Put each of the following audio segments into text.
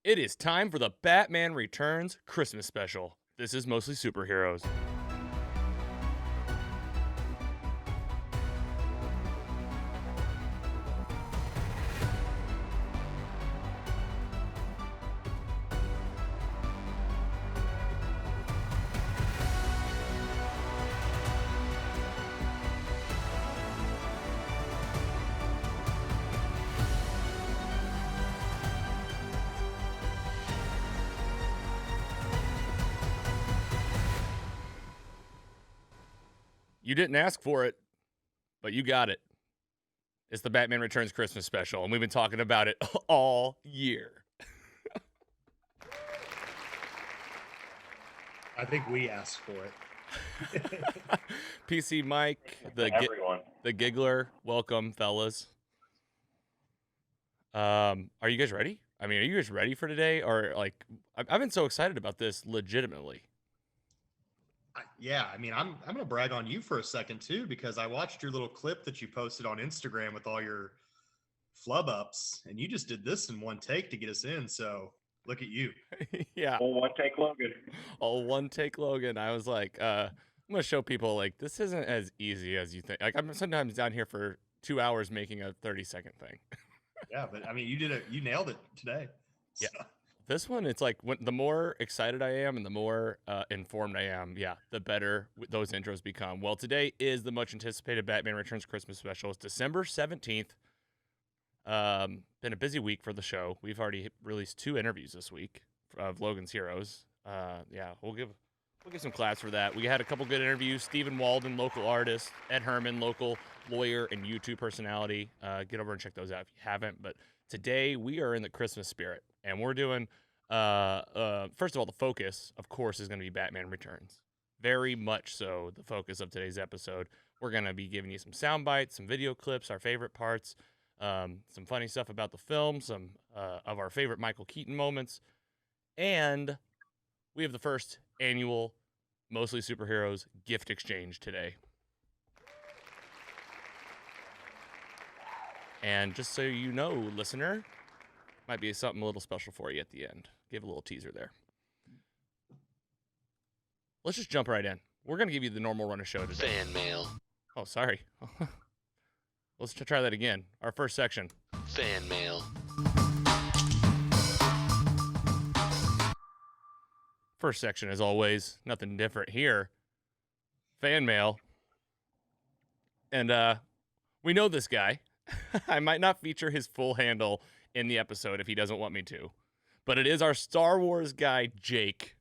It is time for the Batman Returns Christmas special. This is mostly superheroes. You didn't ask for it, but you got it. It's the Batman Returns Christmas special, and we've been talking about it all year. I think we asked for it. PC Mike, Everyone. the Giggler, welcome, fellas. Are you guys ready? I mean, are you guys ready for today? Or like, I've been so excited about this, legitimately. Yeah, I mean, I'm gonna brag on you for a second too, because I watched your little clip that you posted on Instagram with all your flub ups, and you just did this in one take to get us in. So look at you. Yeah. Well, one take Logan. Oh, one take Logan. I was like, I'm gonna show people like this isn't as easy as you think. Like I'm sometimes down here for 2 hours making a 30-second thing. Yeah, but I mean, you nailed it today. Yeah. This one, it's like the more excited I am and the more informed I am, the better those intros become. Well, today is the much anticipated Batman Returns Christmas special. It's December 17th. Been a busy week for the show. We've already released 2 interviews this week of Logan's Heroes. We'll give some claps for that. We had a couple good interviews. Stephen Walden, local artist. Ed Herman, local lawyer and YouTube personality. Get over and check those out if you haven't. But today we are in the Christmas spirit, and we're doing first of all, the focus, of course, is going to be Batman Returns. Very much so the focus of today's episode. We're going to be giving you some sound bites, some video clips, our favorite parts, some funny stuff about the film, some of our favorite Michael Keaton moments, and we have the first annual Mostly Superheroes gift exchange today. And just so you know, listener, might be something a little special for you at the end. Give a little teaser there. Let's just jump right in. We're going to give you the normal run of show today. Fan mail. Oh, sorry. Let's try that again. Our first section. Fan mail. First section, as always, nothing different here. Fan mail. And we know this guy. I might not feature his full handle in the episode if he doesn't want me to. But it is our Star Wars guy, Jake.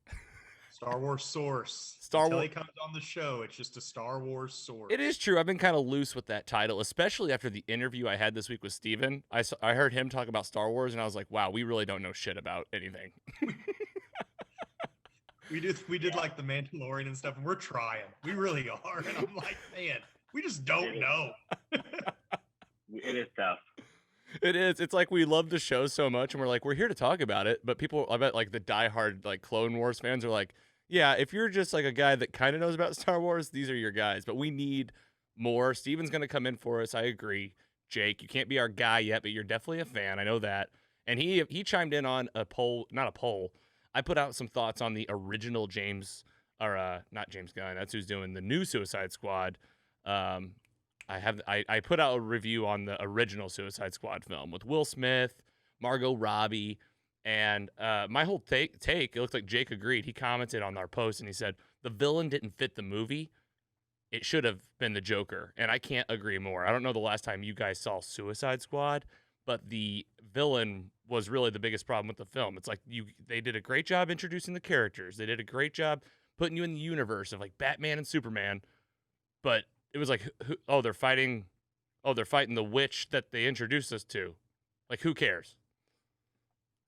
Star Wars source. Until he comes on the show, it's just a Star Wars source. It is true. I've been kind of loose with that title, especially after the interview I had this week with Steven. I heard him talk about Star Wars, and I was like, wow, we really don't know shit about anything. We did like the Mandalorian and stuff, and we're trying. We really are. And I'm like, man, we just don't know. It is tough. It is. It's like we love the show so much, and we're like, we're here to talk about it. But people, I bet, like the diehard like Clone Wars fans are like, yeah, if you're just like a guy that kind of knows about Star Wars, these are your guys. But we need more. Steven's gonna come in for us. I agree. Jake, you can't be our guy yet, but you're definitely a fan. I know that. And he chimed in on a poll, not a poll. I put out some thoughts on the original not James Gunn. That's who's doing the new Suicide Squad. I put out a review on the original Suicide Squad film with Will Smith, Margot Robbie, and my whole take, it looked like Jake agreed. He commented on our post and he said, the villain didn't fit the movie. It should have been the Joker. And I can't agree more. I don't know the last time you guys saw Suicide Squad, but the villain was really the biggest problem with the film. It's like they did a great job introducing the characters. They did a great job putting you in the universe of like Batman and Superman, but it was like, they're fighting the witch that they introduced us to. Like, who cares?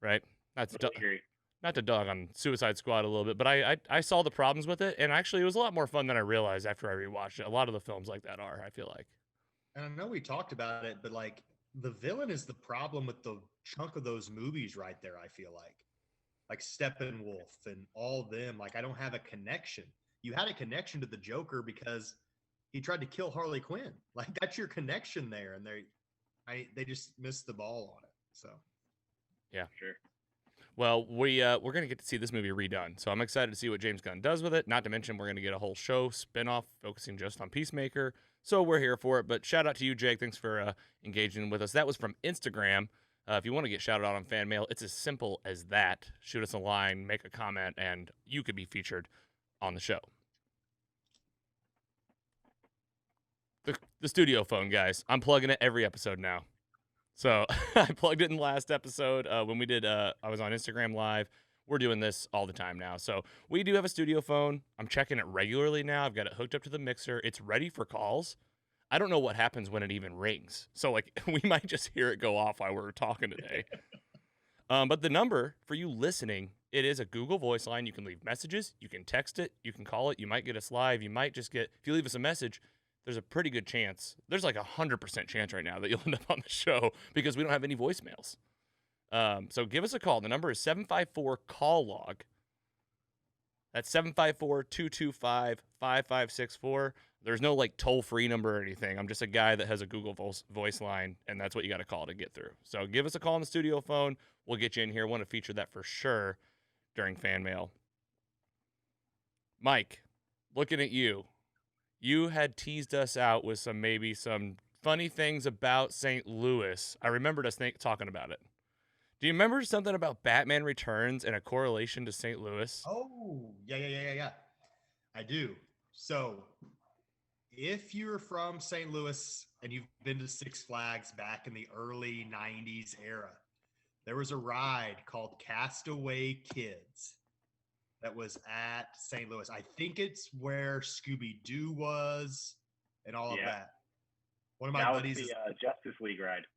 Right? Not to dog on Suicide Squad a little bit, but I saw the problems with it, and actually it was a lot more fun than I realized after I rewatched it. A lot of the films like that are, I feel like. And I know we talked about it, but like the villain is the problem with the chunk of those movies right there, I feel like Steppenwolf and all them. Like, I don't have a connection. You had a connection to the Joker because he tried to kill Harley Quinn. Like, that's your connection there, and they just missed the ball on it. So, yeah, sure. Well, we're gonna get to see this movie redone, so I'm excited to see what James Gunn does with it. Not to mention, we're gonna get a whole show spinoff focusing just on Peacemaker. So we're here for it. But shout out to you, Jake. Thanks for engaging with us. That was from Instagram. If you want to get shouted out on fan mail, it's as simple as that. Shoot us a line, make a comment, and you could be featured on the show. The studio phone, guys. I'm plugging it every episode now. So I plugged it in the last episode when we did. I was on Instagram Live. We're doing this all the time now. So we do have a studio phone. I'm checking it regularly now. I've got it hooked up to the mixer. It's ready for calls. I don't know what happens when it even rings. So like we might just hear it go off while we're talking today. But the number for you listening, it is a Google Voice line. You can leave messages. You can text it. You can call it. You might get us live. You might just get, if you leave us a message, there's a pretty good chance. There's like 100% chance right now that you'll end up on the show because we don't have any voicemails. So give us a call. The number is 754-CALL-LOG. That's 754-225-5564. There's no like toll-free number or anything. I'm just a guy that has a Google voice line, and that's what you got to call to get through. So give us a call on the studio phone. We'll get you in here. Want to feature that for sure during fan mail. Mike, looking at you. You had teased us out with some funny things about St. Louis. I remembered us talking about it. Do you remember something about Batman Returns and a correlation to St. Louis? Oh, yeah. I do. So, if you're from St. Louis and you've been to Six Flags back in the early 90s era, there was a ride called Castaway Kids that was at St. Louis. I think it's where Scooby-Doo was and all of that. One of my buddies was the Justice League ride.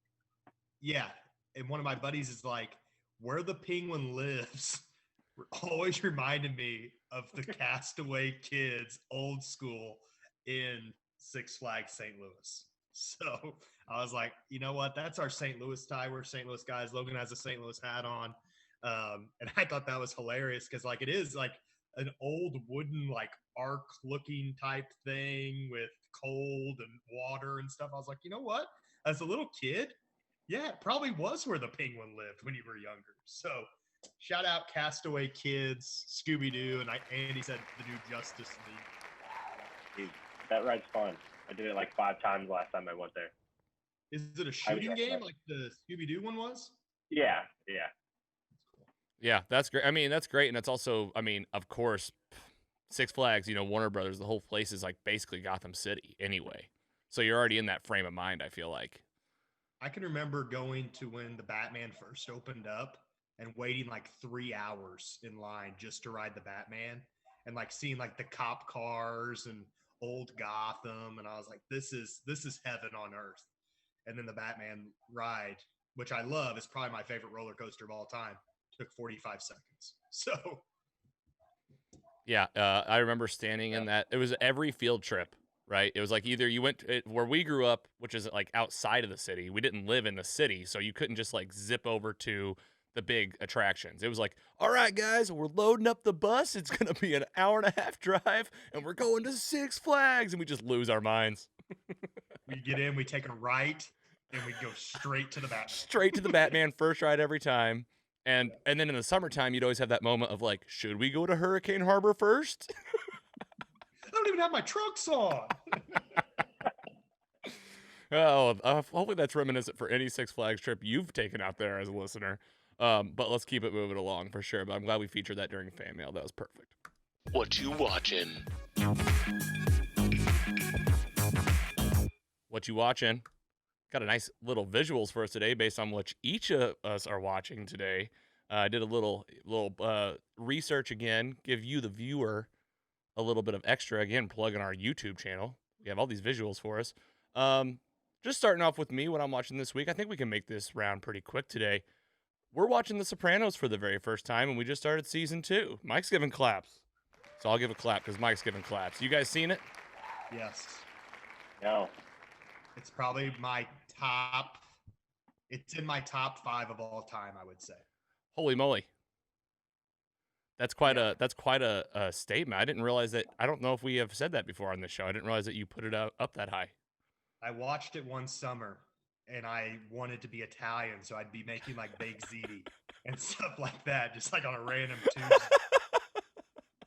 Yeah, and one of my buddies is like, where the penguin lives always reminded me of the Castaway Kids old school in Six Flags St. Louis. So I was like, you know what? That's our St. Louis tie. We're St. Louis guys. Logan has a St. Louis hat on. And I thought that was hilarious because like it is like an old wooden like ark looking type thing with cold and water and stuff. I was like, you know what? As a little kid, yeah, it probably was where the penguin lived when you were younger. So shout out Castaway Kids, Scooby-Doo, and Andy said the new Justice League. Dude, that ride's fun. I did it like 5 times last time I went there. Is it a shooting game like the Scooby-Doo one was? Yeah. Yeah, that's great. I mean, that's great. And it's also, I mean, of course, Six Flags, Warner Brothers, the whole place is like basically Gotham City anyway. So you're already in that frame of mind, I feel like. I can remember going to when the Batman first opened up and waiting like 3 hours in line just to ride the Batman and like seeing like the cop cars and old Gotham. And I was like, this is heaven on earth. And then the Batman ride, which I love, is probably my favorite roller coaster of all time. Took 45 seconds. So yeah, I remember standing in that. It was every field trip, right? It was like either you went where we grew up, which is like outside of the city. We didn't live in the city, so you couldn't just like zip over to the big attractions. It was like, all right, guys, we're loading up the bus. It's going to be an 1.5-hour drive, and we're going to Six Flags, and we just lose our minds. We get in, we take a right, and we go straight to the Batman. Straight to the Batman, first ride every time. And then in the summertime, you'd always have that moment of like, should we go to Hurricane Harbor first? I don't even have my trunks on. Hopefully that's reminiscent for any Six Flags trip you've taken out there as a listener. But let's keep it moving along for sure. But I'm glad we featured that during fan mail. That was perfect. What you watching? What you watching? Got a nice little visuals for us today based on what each of us are watching today. I did a little research again, give you the viewer a little bit of extra. Again, plug in our YouTube channel. We have all these visuals for us. Just starting off with me, what I'm watching this week. I think we can make this round pretty quick today. We're watching The Sopranos for the very first time, and we just started season 2. Mike's giving claps. So I'll give a clap because Mike's giving claps. You guys seen it? Yes. No. It's probably it's in my top 5 of all time, I would say. Holy moly. That's quite a statement. I didn't realize that. I don't know if we have said that before on this show. I didn't realize that you put it up that high. I watched it one summer and I wanted to be Italian, so I'd be making like baked ziti. and stuff like that, just like on a random Tuesday.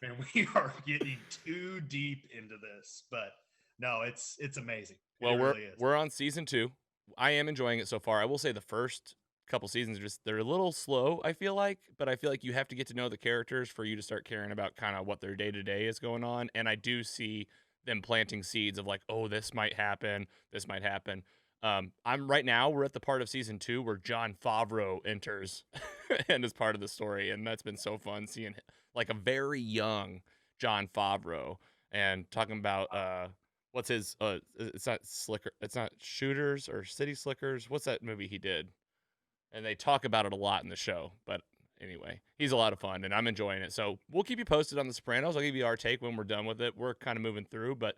Man, we are getting too deep into this, but no, it's amazing. Well, it really is. we're on season 2. I am enjoying it so far. I will say the first couple seasons they're a little slow, I feel like, but I feel like you have to get to know the characters for you to start caring about kind of what their day-to-day is going on, and I do see them planting seeds of like, oh, this might happen, this might happen. We're at the part of season 2 where Jon Favreau enters and is part of the story, and that's been so fun seeing like a very young Jon Favreau and talking about what's his it's not Slicker, it's not Shooters or City Slickers. What's that movie he did? And they talk about it a lot in the show. But anyway, he's a lot of fun and I'm enjoying it. So we'll keep you posted on the Sopranos. I'll give you our take when we're done with it. We're kind of moving through, but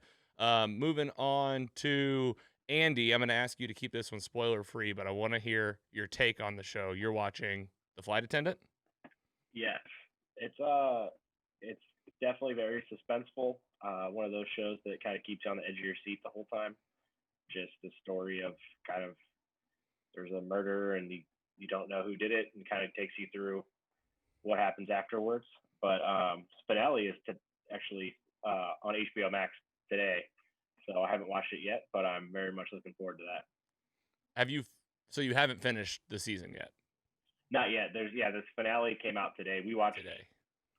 moving on to Andy, I'm going to ask you to keep this one spoiler free, but I want to hear your take on the show. You're watching The Flight Attendant? Yes, it's definitely very suspenseful. One of those shows that kind of keeps you on the edge of your seat the whole time. Just the story of kind of there's a murder and you don't know who did it, and kind of takes you through what happens afterwards. But finale is actually on HBO Max today, so I haven't watched it yet, but I'm very much looking forward to that. So you haven't finished the season yet? Not yet. This finale came out today. We watched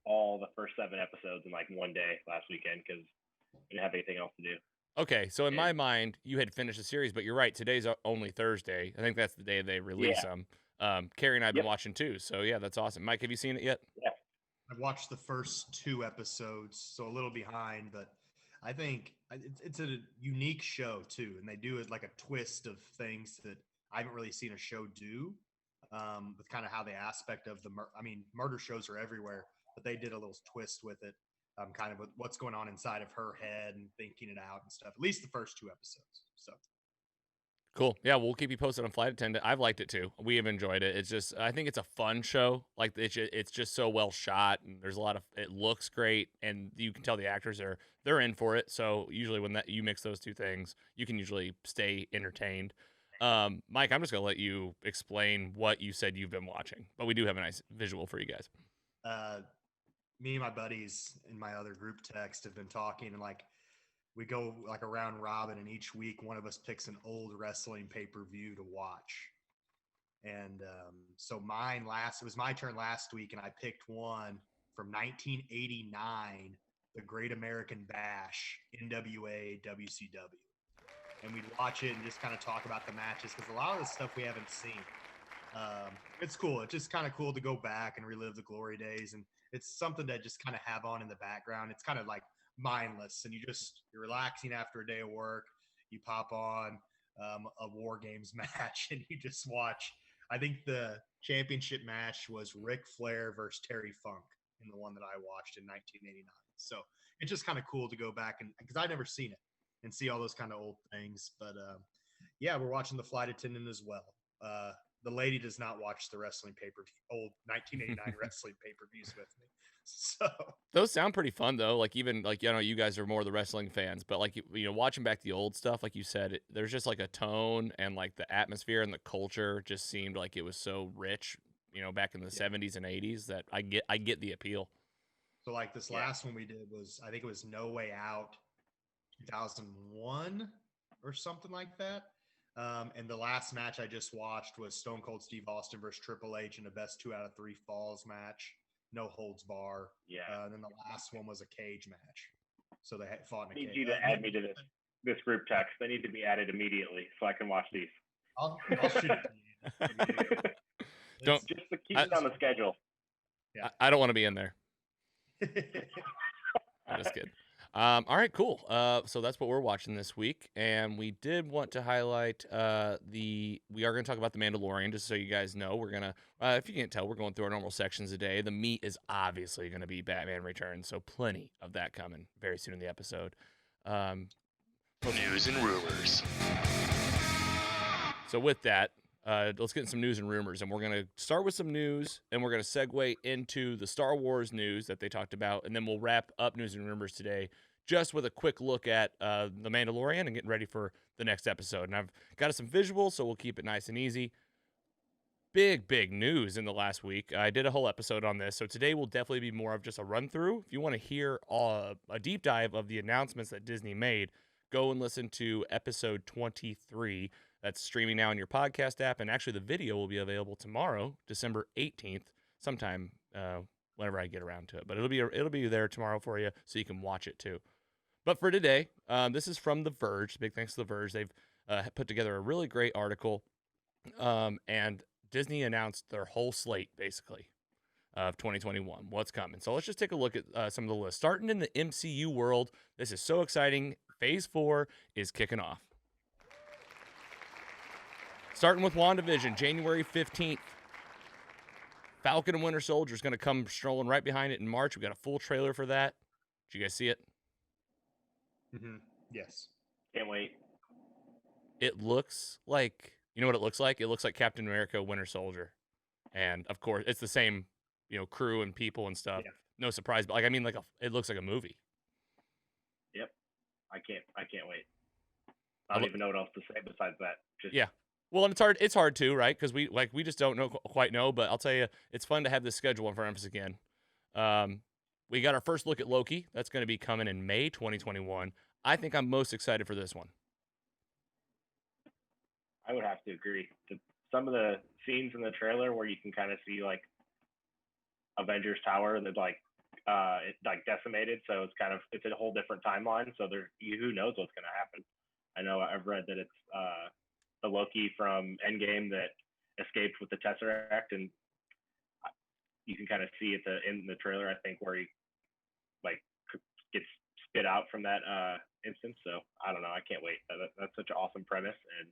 all the first 7 episodes in like one day last weekend because we didn't have anything else to do. Okay, so in my mind, you had finished the series, but you're right. Today's only Thursday. I think that's the day they release them. Carrie and I have been watching too, so yeah, that's awesome. Mike, have you seen it yet? Yeah. I've watched the first 2 episodes, so a little behind, but I think it's a unique show too, and they do it like a twist of things that I haven't really seen a show do. With kind of how the aspect of murder shows are everywhere, but they did a little twist with it, kind of with what's going on inside of her head and thinking it out and stuff. At least the first 2 episodes. So cool. Yeah, we'll keep you posted on Flight Attendant. I've liked it too. We have enjoyed it. It's just, I think it's a fun show. Like it's just so well shot, and there's a lot of. It looks great, and you can tell the actors they're in for it. So usually when you mix those two things, you can usually stay entertained. Mike, I'm just gonna let you explain what you said you've been watching, but we do have a nice visual for you guys. Me and my buddies in my other group text have been talking, and like we go like a round robin, and each week one of us picks an old wrestling pay-per-view to watch. And so it was my turn last week, and I picked one from 1989, the Great American Bash, NWA, WCW. And we'd watch it and just kind of talk about the matches because a lot of the stuff we haven't seen. It's cool. It's just kind of cool to go back and relive the glory days, and it's something to just kind of have on in the background. It's kind of like mindless, and you're relaxing after a day of work. You pop on a War Games match, and you just watch. I think the championship match was Ric Flair versus Terry Funk in the one that I watched in 1989. So it's just kind of cool to go back and because I've never seen it and see all those kind of old things. But yeah, we're watching The Flight Attendant as well. The lady does not watch the wrestling old 1989 wrestling pay-per-views with me. So those sound pretty fun though. Like even like you guys are more the wrestling fans, but like watching back the old stuff, like you said, there's just like a tone and like the atmosphere and the culture just seemed like it was so rich, back in the 70s and 80s that I get the appeal. So like this last one we did was I think it was No Way Out 2001 or something like that. And the last match I just watched was Stone Cold Steve Austin versus Triple H in a best 2 out of 3 falls match. No holds bar. Yeah. And then the last one was a cage match. So they had fought in a cage. I need cage. you to add me to this group text. They need to be added immediately so I can watch these. I'll shoot it to you. Don't just to keep it on the schedule. Yeah. I don't want to be in there. I'm just kidding. All right, cool. So that's what we're watching this week, and we did want to highlight we are going to talk about The Mandalorian, just so you guys know. We're gonna, if you can't tell, we're going through our normal sections today. The meat is obviously going to be Batman Returns, so plenty of that coming very soon in the episode. News and rumors. So with that, let's get in some news and rumors, and we're going to start with some news, and we're going to segue into the Star Wars news that they talked about, and then we'll wrap up news and rumors today just with a quick look at The Mandalorian and getting ready for the next episode. And I've got some visuals, so we'll keep it nice and easy. big news in the last week. I did a whole episode on this, so today will definitely be more of just a run through. If you want to hear a deep dive of the announcements that Disney made, go and listen to episode 23. That's streaming now in your podcast app, and actually the video will be available tomorrow, December 18th, sometime whenever I get around to it. But it'll be there tomorrow for you, so you can watch it too. But for today, this is from The Verge. Big thanks to The Verge. They've put together a really great article, and Disney announced their whole slate, basically, of 2021, what's coming. So let's just take a look at some of the lists. Starting in the MCU world, this is so exciting. Phase 4 is kicking off. Starting with WandaVision, January 15th. Falcon and Winter Soldier is going to come strolling right behind it in March. We got a full trailer for that. Did you guys see it? Mm-hmm. Yes. Can't wait. It looks like, you know what it looks like? It looks like Captain America, Winter Soldier. And of course, it's the same, crew and people and stuff. Yeah. No surprise, but it looks like a movie. Yep. I can't wait. I don't even know what else to say besides that. Yeah. Well, and it's hard too, right? Because we just don't quite know, but I'll tell you, it's fun to have this schedule in front of us again. We got our first look at Loki. That's going to be coming in May 2021. I think I'm most excited for this one. I would have to agree. Some of the scenes in the trailer where you can kind of see like Avengers Tower that's it's decimated, so it's a whole different timeline. So who knows what's going to happen. I know I've read that it's the Loki from Endgame that escaped with the Tesseract, and you can kind of see it in the trailer, I think, where he gets spit out from that instance. So I don't know. I can't wait. That's such an awesome premise, and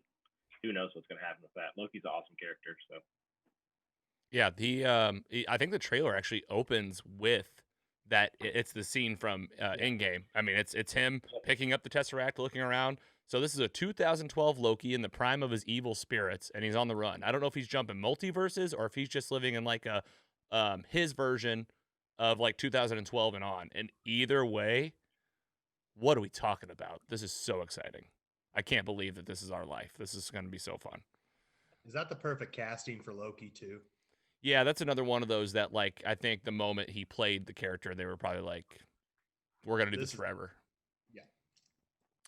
who knows what's going to happen with that. Loki's an awesome character. So yeah, I think the trailer actually opens with that. It's the scene from Endgame. I mean, it's him picking up the Tesseract, looking around. So this is a 2012 Loki in the prime of his evil spirits, and he's on the run. I don't know if he's jumping multiverses or if he's just living in his version of 2012 and on. And either way, what are we talking about? This is so exciting. I can't believe that this is our life. This is going to be so fun. Is that the perfect casting for Loki too? Yeah, that's another one of those that I think the moment he played the character, they were probably like, we're going to do this forever.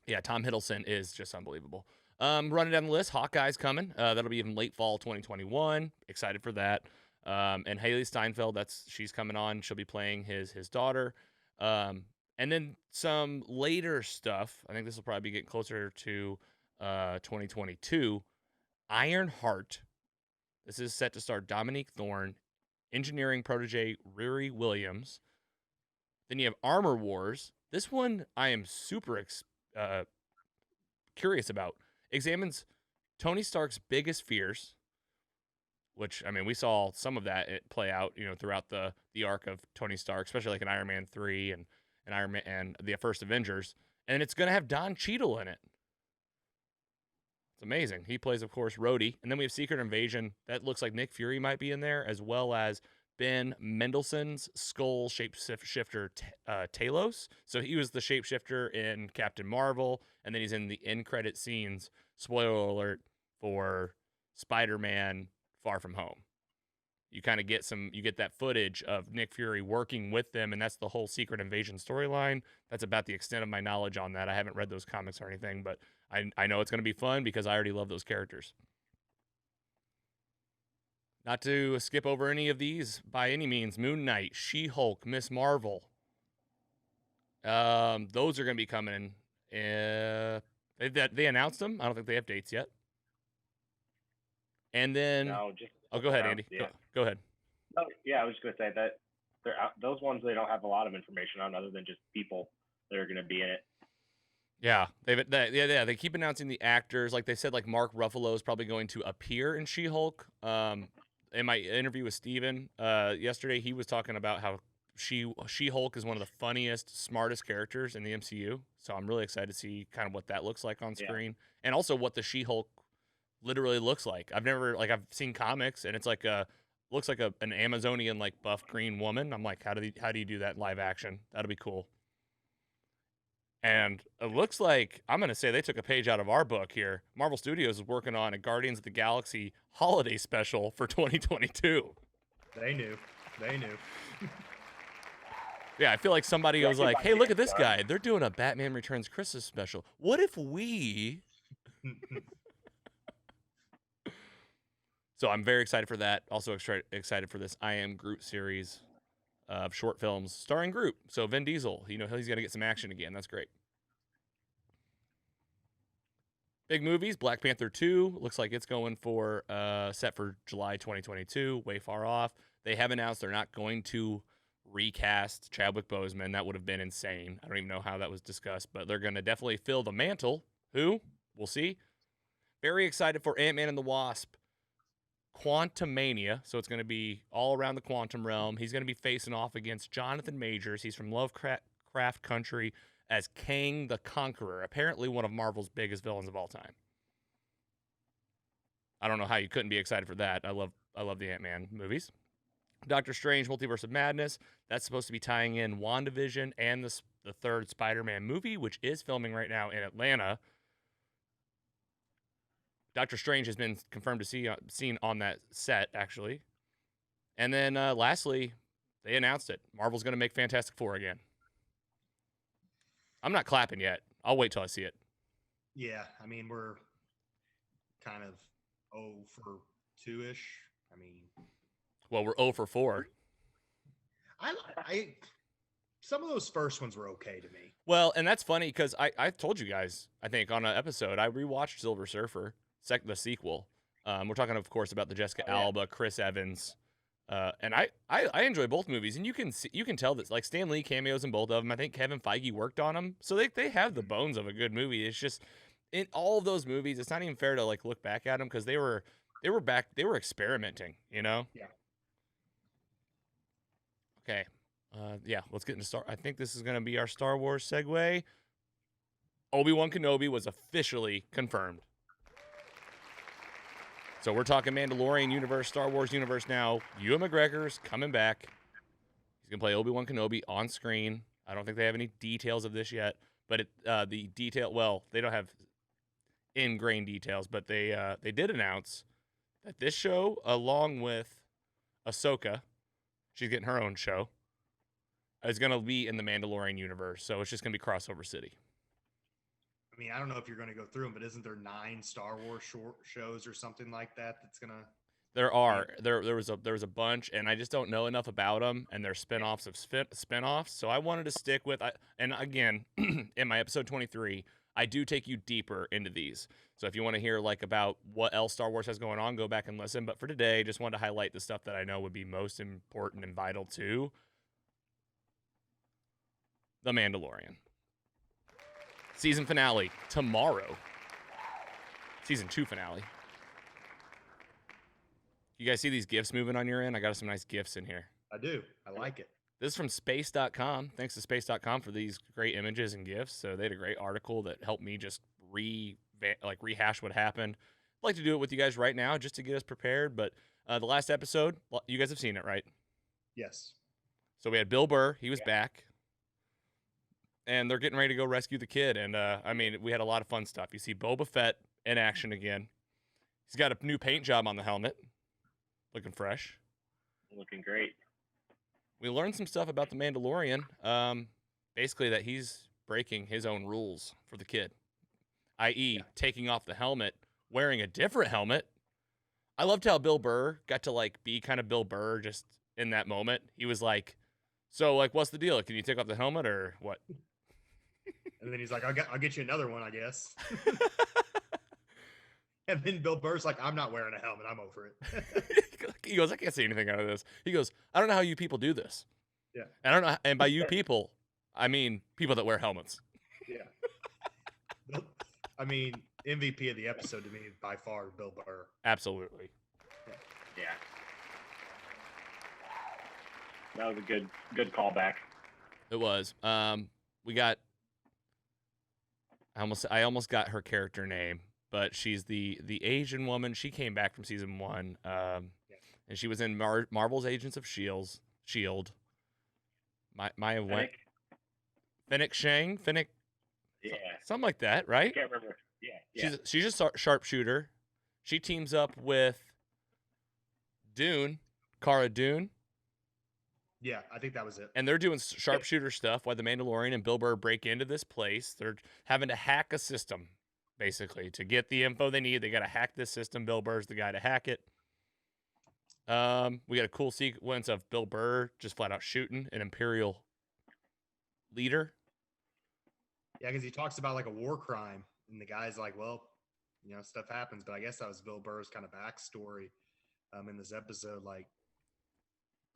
Yeah, Tom Hiddleston is just unbelievable. Running down the list, Hawkeye's coming. That'll be in late fall 2021. Excited for that. And Haley Steinfeld, she's coming on. She'll be playing his daughter. And then some later stuff. I think this will probably be getting closer to 2022. Ironheart. This is set to star Dominique Thorne, engineering protege Riri Williams. Then you have Armor Wars. This one I am super curious about. Examines Tony Stark's biggest fears, which, I mean, we saw some of that play out, throughout the arc of Tony Stark, especially in Iron Man 3 and Iron Man and the first Avengers. And it's going to have Don Cheadle in it. It's amazing. He plays, of course, Rhodey. And then we have Secret Invasion. That looks like Nick Fury might be in there, as well as Ben Mendelsohn's Skull shapeshifter Talos. So he was the shapeshifter in Captain Marvel, and then he's in the end credit scenes. Spoiler alert for Spider-Man Far From Home. You kind of get that footage of Nick Fury working with them, and that's the whole Secret Invasion storyline. That's about the extent of my knowledge on that. I haven't read those comics or anything, but I know it's going to be fun because I already love those characters. Not to skip over any of these by any means. Moon Knight, She-Hulk, Miss Marvel. Those are going to be coming. They announced them. I don't think they have dates yet. And then, go ahead, Andy. Yeah. Go ahead. Oh, yeah, I was just going to say that those ones they don't have a lot of information on other than just people that are going to be in it. Yeah, they keep announcing the actors. Like they said, Mark Ruffalo is probably going to appear in She-Hulk. In my interview with Steven yesterday, he was talking about how She-Hulk is one of the funniest, smartest characters in the MCU. So I'm really excited to see kind of what that looks like on screen, and also what the She-Hulk literally looks like. I've seen comics, and it's looks like an Amazonian buff green woman. I'm like, how do you do that in live action? That'll be cool. And it looks like, I'm going to say they took a page out of our book here. Marvel Studios is working on a Guardians of the Galaxy holiday special for 2022. They knew. Yeah, I feel like somebody was Directed like, by hey, look Dan at this Starr. guy. They're doing a Batman Returns Christmas special. What if we... So I'm very excited for that. Also excited for this I Am Groot series of short films starring Groot. So Vin Diesel, he's going to get some action again. That's great. Big movies, Black Panther 2. Looks like it's going for set for July 2022. Way far off. They have announced they're not going to recast Chadwick Boseman. That would have been insane. I don't even know how that was discussed, but they're going to definitely fill the mantle. Who? We'll see. Very excited for Ant-Man and the Wasp. Quantumania, so it's going to be all around the quantum realm. He's going to be facing off against Jonathan Majors. He's from Lovecraft Country as Kang the Conqueror, apparently one of Marvel's biggest villains of all time. I don't know how you couldn't be excited for that. I love the Ant-Man movies. Doctor Strange, Multiverse of Madness. That's supposed to be tying in WandaVision and the third Spider-Man movie, which is filming right now in Atlanta. Doctor Strange has been confirmed to seen on that set, actually. And then lastly, they announced it. Marvel's going to make Fantastic Four again. I'm not clapping yet. I'll wait till I see it. Yeah, I mean, we're kind of 0 for 2-ish. I mean, well, we're 0 for 4. I some of those first ones were okay to me. Well, and that's funny because I told you guys, I think, on an episode, I rewatched Silver Surfer, the sequel. We're talking, of course, about the Jessica Alba, Chris Evans. And I enjoy both movies, and you can tell that, like, Stan Lee cameos in both of them. I think Kevin Feige worked on them, so they have the bones of a good movie. It's just in all of those movies, it's not even fair to like look back at them because they were experimenting, you know. Yeah. Okay. Yeah. Let's get into Star. I think this is gonna be our Star Wars segue. Obi-Wan Kenobi was officially confirmed. So we're talking Mandalorian universe, Star Wars universe now. Ewan McGregor's coming back. He's going to play Obi-Wan Kenobi on screen. I don't think they have any details of this yet, but they don't have ingrained details, but they did announce that this show, along with Ahsoka, she's getting her own show, is going to be in the Mandalorian universe. So it's just going to be crossover city. I mean, I don't know if you're going to go through them, but isn't there 9 Star Wars short shows or something like that that's going to... There are. There was a bunch, and I just don't know enough about them, and they're spinoffs of spinoffs. So I wanted to stick with... And again, in my episode 23, I do take you deeper into these. So if you want to hear like about what else Star Wars has going on, go back and listen. But for today, just wanted to highlight the stuff that I know would be most important and vital to The Mandalorian. Season finale tomorrow. Season 2 finale. You guys see these GIFs moving on your end? I got some nice GIFs in here. I do. I like it. This is from space.com. Thanks to space.com for these great images and GIFs. So they had a great article that helped me just rehash what happened. I'd like to do it with you guys right now just to get us prepared. But the last episode, you guys have seen it, right? Yes. So we had Bill Burr. He was back. And they're getting ready to go rescue the kid. And, I mean, we had a lot of fun stuff. You see Boba Fett in action again. He's got a new paint job on the helmet. Looking fresh. Looking great. We learned some stuff about the Mandalorian. Basically that he's breaking his own rules for the kid. I.e., taking off the helmet, wearing a different helmet. I loved how Bill Burr got to, like, be kind of Bill Burr just in that moment. He was like, so, like, what's the deal? Can you take off the helmet or what? And then he's like, I'll get you another one, I guess. And then Bill Burr's like, I'm not wearing a helmet. I'm over it. He goes, I can't see anything out of this. He goes, I don't know how you people do this. Yeah. I don't know. And by you people, I mean people that wear helmets. Yeah. I mean, MVP of the episode to me by far, Bill Burr. Absolutely. Yeah. That was a good callback. It was. We got. I almost got her character name, but she's the Asian woman. She came back from season 1, and she was in Marvel's Agents of Shield. Maya went. Fennec Shang. Fennec. Yeah. Something like that, I right? can't remember. Yeah. She's a sharpshooter. She teams up with Cara Dune, Yeah, I think that was it. and they're doing sharpshooter stuff while the Mandalorian and Bill Burr break into this place. They're having to hack a system, basically, to get the info they need. They got to hack this system. Bill Burr's the guy to hack it. We got a cool sequence of Bill Burr just flat out shooting an Imperial leader. Yeah, because he talks about like a war crime, and the guy's like, well, you know, stuff happens, but I guess that was Bill Burr's kind of backstory in this episode. Like,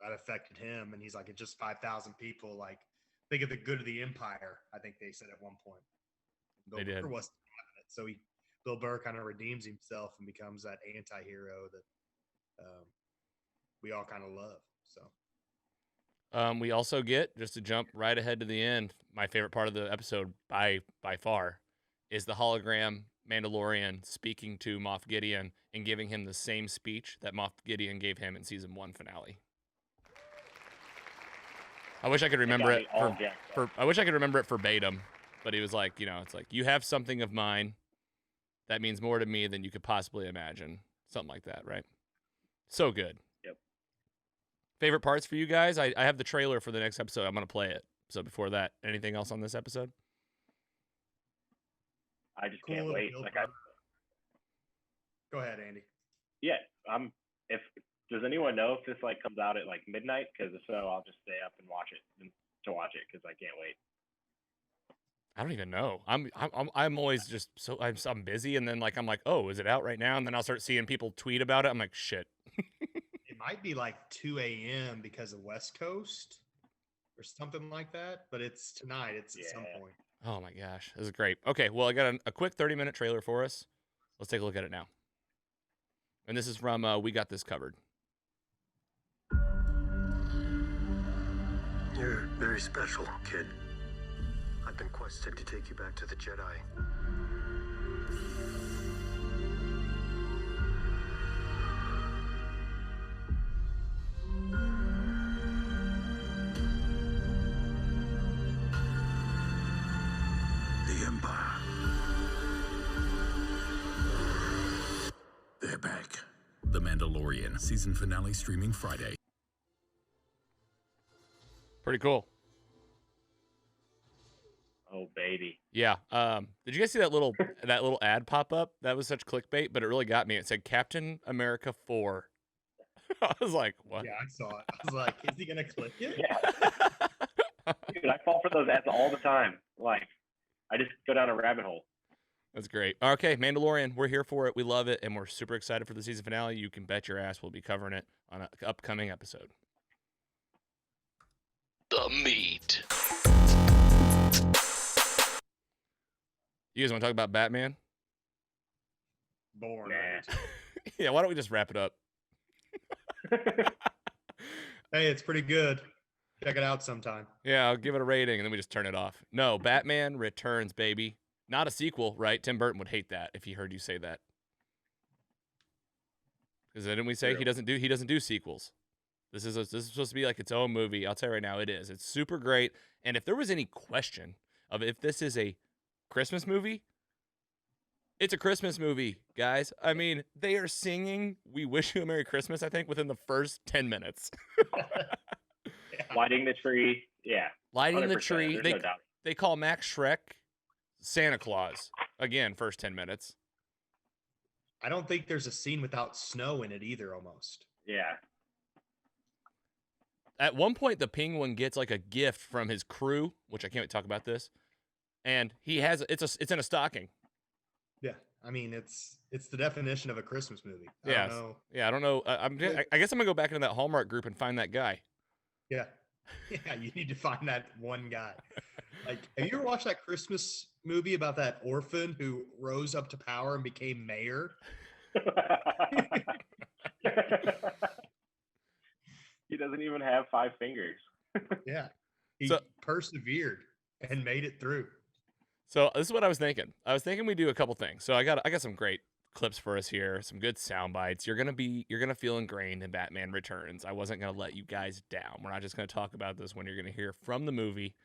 that affected him, and he's like, it's just 5,000 people. Like, think of the good of the empire. I think they said at one point. Bill They did. Burr wasn't having it, so Bill Burr kind of redeems himself and becomes that anti-hero that we all kind of love. So We also get, just to jump right ahead to the end, my favorite part of the episode by far is the hologram Mandalorian speaking to Moff Gideon and giving him the same speech that Moff Gideon gave him in season 1 finale. I wish I could remember it I wish I could remember it verbatim, but he was like, you know, it's like, you have something of mine that means more to me than you could possibly imagine. Something like that, right? So good. Yep. Favorite parts for you guys? I have the trailer for the next episode. I'm going to play it. So before that, anything else on this episode? I just can't wait. Go ahead, Andy. Yeah. If does anyone know if this like comes out at like midnight? Because if so, I'll just stay up and watch it because I can't wait. I don't even know. I'm always just I'm busy, and then like I'm like, oh, is it out right now? And then I'll start seeing people tweet about it. I'm like, shit. It might be like 2 a.m. because of West Coast or something like that, but it's tonight. It's at some point. Oh my gosh, this is great. Okay, well, I got a quick 30-minute trailer for us. Let's take a look at it now. And this is from We Got This Covered. You're very special, kid. I've been quested to take you back to the Jedi. The Empire. They're back. The Mandalorian season finale streaming Friday. Pretty cool. Oh baby. Yeah. Did you guys see that little ad pop up? That was such clickbait, but it really got me. It said Captain America 4. I was like, what? Yeah, I saw it. I was like, is he gonna click it? Yeah. Dude, I fall for those ads all the time. Like, I just go down a rabbit hole. That's great. Okay, Mandalorian, we're here for it. We love it, and we're super excited for the season finale. You can bet your ass we'll be covering it on an upcoming episode. The meat. You guys want to talk about Batman? Born. Nah. Yeah, why don't we just wrap it up? Hey, it's pretty good. Check it out sometime. Yeah, I'll give it a rating, and then we just turn it off. No, Batman Returns, baby. Not a sequel, right? Tim Burton would hate that if he heard you say that. Because didn't we say True. he doesn't do sequels? This is supposed to be like its own movie. I'll tell you right now, it is. It's super great. And if there was any question of if this is a Christmas movie, it's a Christmas movie, guys. I mean, they are singing "We Wish You a Merry Christmas," I think, within the first 10 minutes. Lighting the tree. Yeah. Lighting the 100%, tree. there's They no doubt. they call Max Shrek Santa Claus. Again, first 10 minutes. I don't think there's a scene without snow in it either, almost. Yeah. At one point, the Penguin gets like a gift from his crew, which I can't wait to talk about this. And he has it's in a stocking. Yeah. I mean, it's the definition of a Christmas movie. I Yeah. don't know. Yeah, I don't know. I guess I'm gonna go back into that Hallmark group and find that guy. Yeah. Yeah, you need to find that one guy. Like, have you ever watched that Christmas movie about that orphan who rose up to power and became mayor? He doesn't even have 5 fingers. Yeah. He So- persevered and made it through. So this is what I was thinking. I was thinking we do a couple things. So I got some great clips for us here, some good sound bites. You're gonna feel ingrained in Batman Returns. I wasn't gonna let you guys down. We're not just gonna talk about this when you're gonna hear from the movie.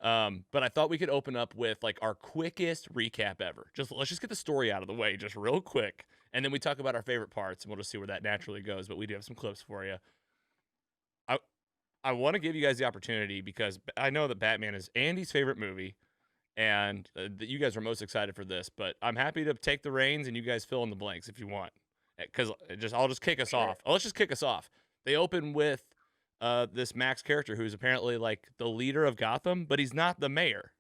But I thought we could open up with like our quickest recap ever. Let's just get the story out of the way, just real quick, and then we talk about our favorite parts, and we'll just see where that naturally goes. But we do have some clips for you. I want to give you guys the opportunity because I know that Batman is Andy's favorite movie, and that you guys are most excited for this. But I'm happy to take the reins, and you guys fill in the blanks if you want. Because I'll just kick us off. Let's just kick us off. They open with this Max character who's apparently like the leader of Gotham, but he's not the mayor.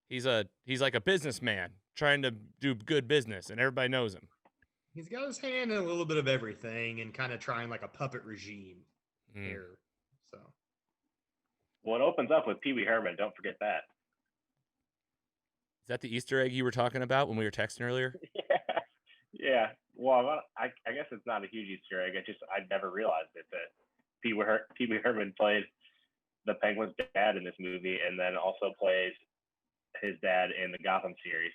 He's like a businessman trying to do good business, and everybody knows him. He's got his hand in a little bit of everything and kind of trying like a puppet regime here. So, well, it opens up with Pee Wee Herman. Don't forget that. Is that the Easter egg you were talking about when we were texting earlier? Yeah. Well, I guess it's not a huge Easter egg. I never realized it that Pee Wee Herman played the Penguin's dad in this movie, and then also plays his dad in the Gotham series.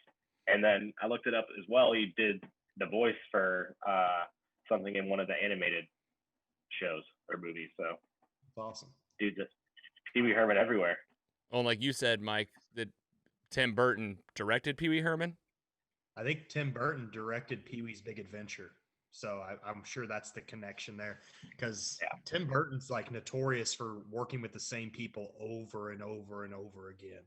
And then I looked it up as well. He did the voice for something in one of the animated shows or movies. So it's awesome. Dude, just Pee Wee Herman everywhere. Well, like you said, Mike, that Tim Burton directed Pee Wee Herman. I think Tim Burton directed Pee-wee's Big Adventure. So I'm sure that's the connection there, because Tim Burton's like notorious for working with the same people over and over and over again.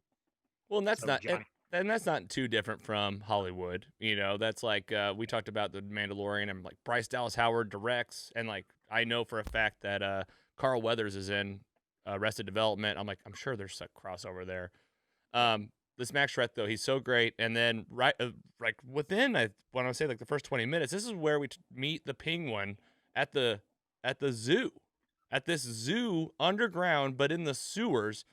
Well, and that's not too different from Hollywood. You know, that's like we talked about the Mandalorian, and like Bryce Dallas Howard directs, and like I know for a fact that Carl Weathers is in Arrested Development. I'm sure there's a crossover there. This Max Shreck, though, he's so great. And then like within, I want to say like the first 20 minutes, this is where we meet the Penguin at the zoo, at this zoo underground, but in the sewers.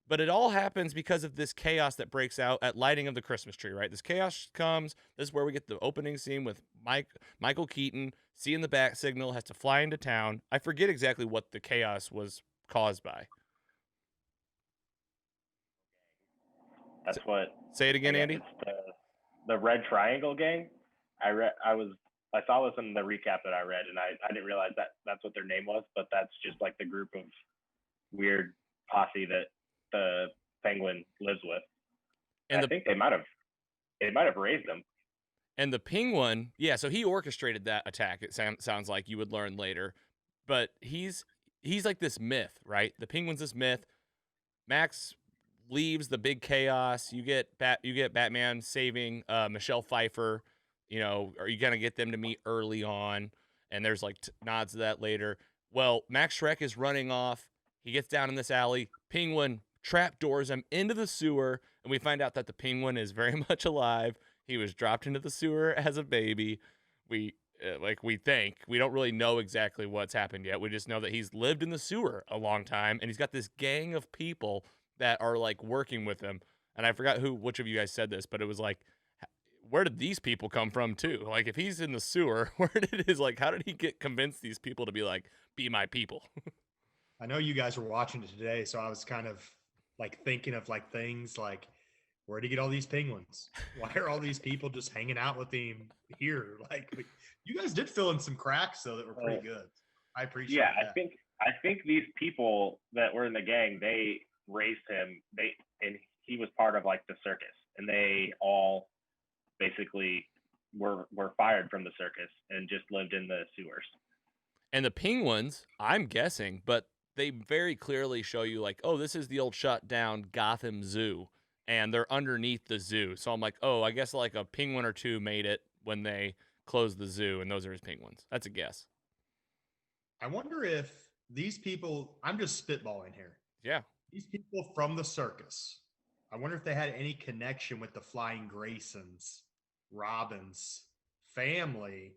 But it all happens because of this chaos that breaks out at lighting of the Christmas tree, right? This chaos comes. This is where we get the opening scene with Michael Keaton seeing the bat signal, has to fly into town. I forget exactly what the chaos was caused by. That's what. Say it again, Andy. It's the Red Triangle Gang. I saw this in the recap that I read, and I didn't realize that that's what their name was, but that's just like the group of weird posse that the Penguin lives with. And I think they might have raised them. And the Penguin, yeah, so he orchestrated that attack. It sounds like you would learn later, but he's like this myth, right? The Penguin's this myth. Max leaves the big chaos. You get Batman saving Michelle Pfeiffer. You know, are you gonna get them to meet early on? And there's like nods to that later. Well, Max Shreck is running off. He gets down in this alley. Penguin trapdoors him into the sewer, and we find out that the Penguin is very much alive. He was dropped into the sewer as a baby. We think. We don't really know exactly what's happened yet. We just know that he's lived in the sewer a long time, and he's got this gang of people that are like working with him. And I forgot which of you guys said this, but it was like, where did these people come from too? Like, if he's in the sewer, how did he convince these people to be like, be my people? I know you guys were watching it today, so I was kind of like thinking of like things like, where did he get all these penguins? Why are all these people just hanging out with him here? Like, you guys did fill in some cracks though that were pretty good. I appreciate that. I think these people that were in the gang, they raised him. And he was part of like the circus, and they all basically were fired from the circus and just lived in the sewers. And the Penguins, I'm guessing, but they very clearly show you like, oh, this is the old shut down Gotham Zoo, and they're underneath the zoo. So I'm like, oh, I guess like a penguin or two made it when they closed the zoo, and those are his penguins. That's a guess. I wonder if these people, I'm just spitballing here. Yeah. These people from the circus, I wonder if they had any connection with the Flying Graysons, Robin's family.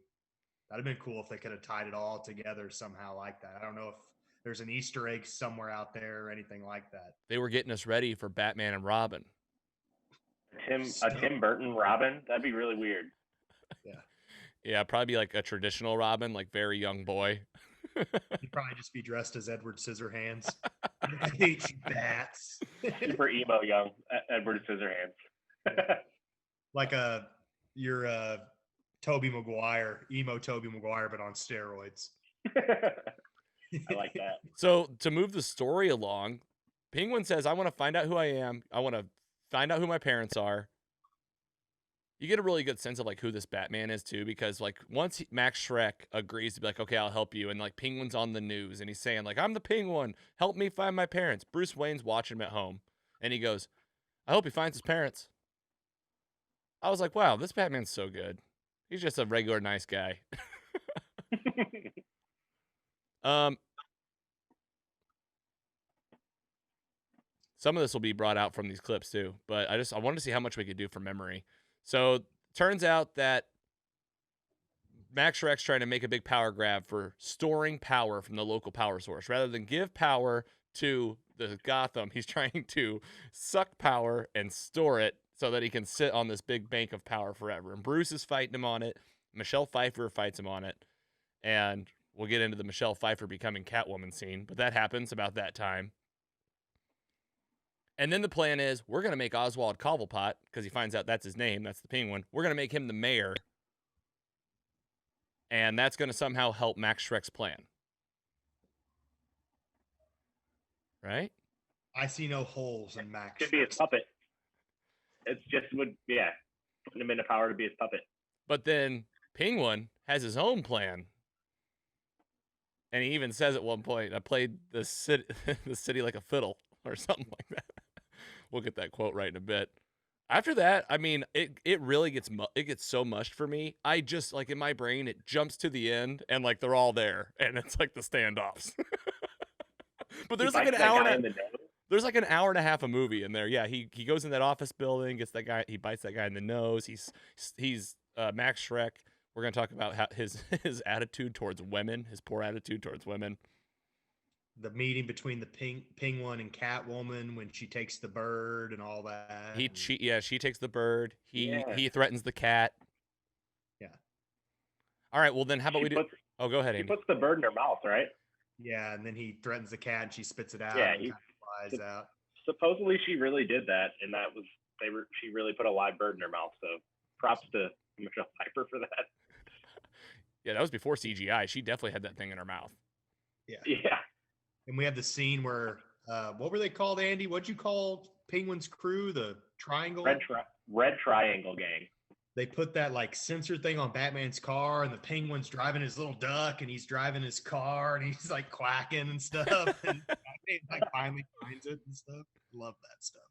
That'd have been cool if they could have tied it all together somehow like that. I don't know if there's an Easter egg somewhere out there or anything like that. They were getting us ready for Batman and Robin. A Tim Burton Robin? That'd be really weird. Yeah. Yeah, probably like a traditional Robin, like very young boy. He'd probably just be dressed as Edward Scissorhands. I hate you, bats. Super emo young Edward Scissorhands. Like your Tobey Maguire, emo Tobey Maguire, but on steroids. I like that. So to move the story along, Penguin says, I want to find out who I am. I want to find out who my parents are. You get a really good sense of like who this Batman is too, because like once Max Schreck agrees to be like, okay, I'll help you, and like Penguin's on the news and he's saying like, I'm the Penguin, help me find my parents. Bruce Wayne's watching him at home, and he goes, I hope he finds his parents. I was like, wow, this Batman's so good. He's just a regular nice guy. Some of this will be brought out from these clips too, but I wanted to see how much we could do from memory. So turns out that Max Schreck's trying to make a big power grab for storing power from the local power source. Rather than give power to the Gotham, he's trying to suck power and store it so that he can sit on this big bank of power forever. And Bruce is fighting him on it. Michelle Pfeiffer fights him on it. And we'll get into the Michelle Pfeiffer becoming Catwoman scene, but that happens about that time. And then the plan is, we're going to make Oswald Cobblepot, because he finds out that's his name, that's the Penguin. We're going to make him the mayor. And that's going to somehow help Max Schreck's plan. Right? I see no holes in Max. Could be his puppet. It's just putting him into power to be his puppet. But then Penguin has his own plan. And he even says at one point, I played the city like a fiddle, or something like that. We'll get that quote right in a bit. After that, I mean, it really gets so mushed for me. I just, like, in my brain, it jumps to the end, and, like, they're all there, and it's, like, the standoffs. But there's, like, an hour and a half of movie in there. Yeah, he goes in that office building, gets that guy, he bites that guy in the nose. He's Max Schreck. We're going to talk about how his attitude towards women, his poor attitude towards women. The meeting between the Penguin and Catwoman when she takes the bird and all that. She takes the bird. He threatens the cat. Yeah. All right. Well, then how about go ahead, Andy. He puts the bird in her mouth, right? Yeah, and then he threatens the cat and she spits it out. Yeah, and flies out. Supposedly she really did that, and she really put a live bird in her mouth. So props to Michelle Pfeiffer for that. Yeah, that was before CGI. She definitely had that thing in her mouth. Yeah. Yeah. And we have the scene where, what were they called, Andy? What'd you call Penguin's crew? The triangle? Red Triangle Gang. They put that like sensor thing on Batman's car, and the Penguin's driving his little duck, and he's driving his car, and he's like quacking and stuff. And Batman like finally finds it and stuff. Love that stuff.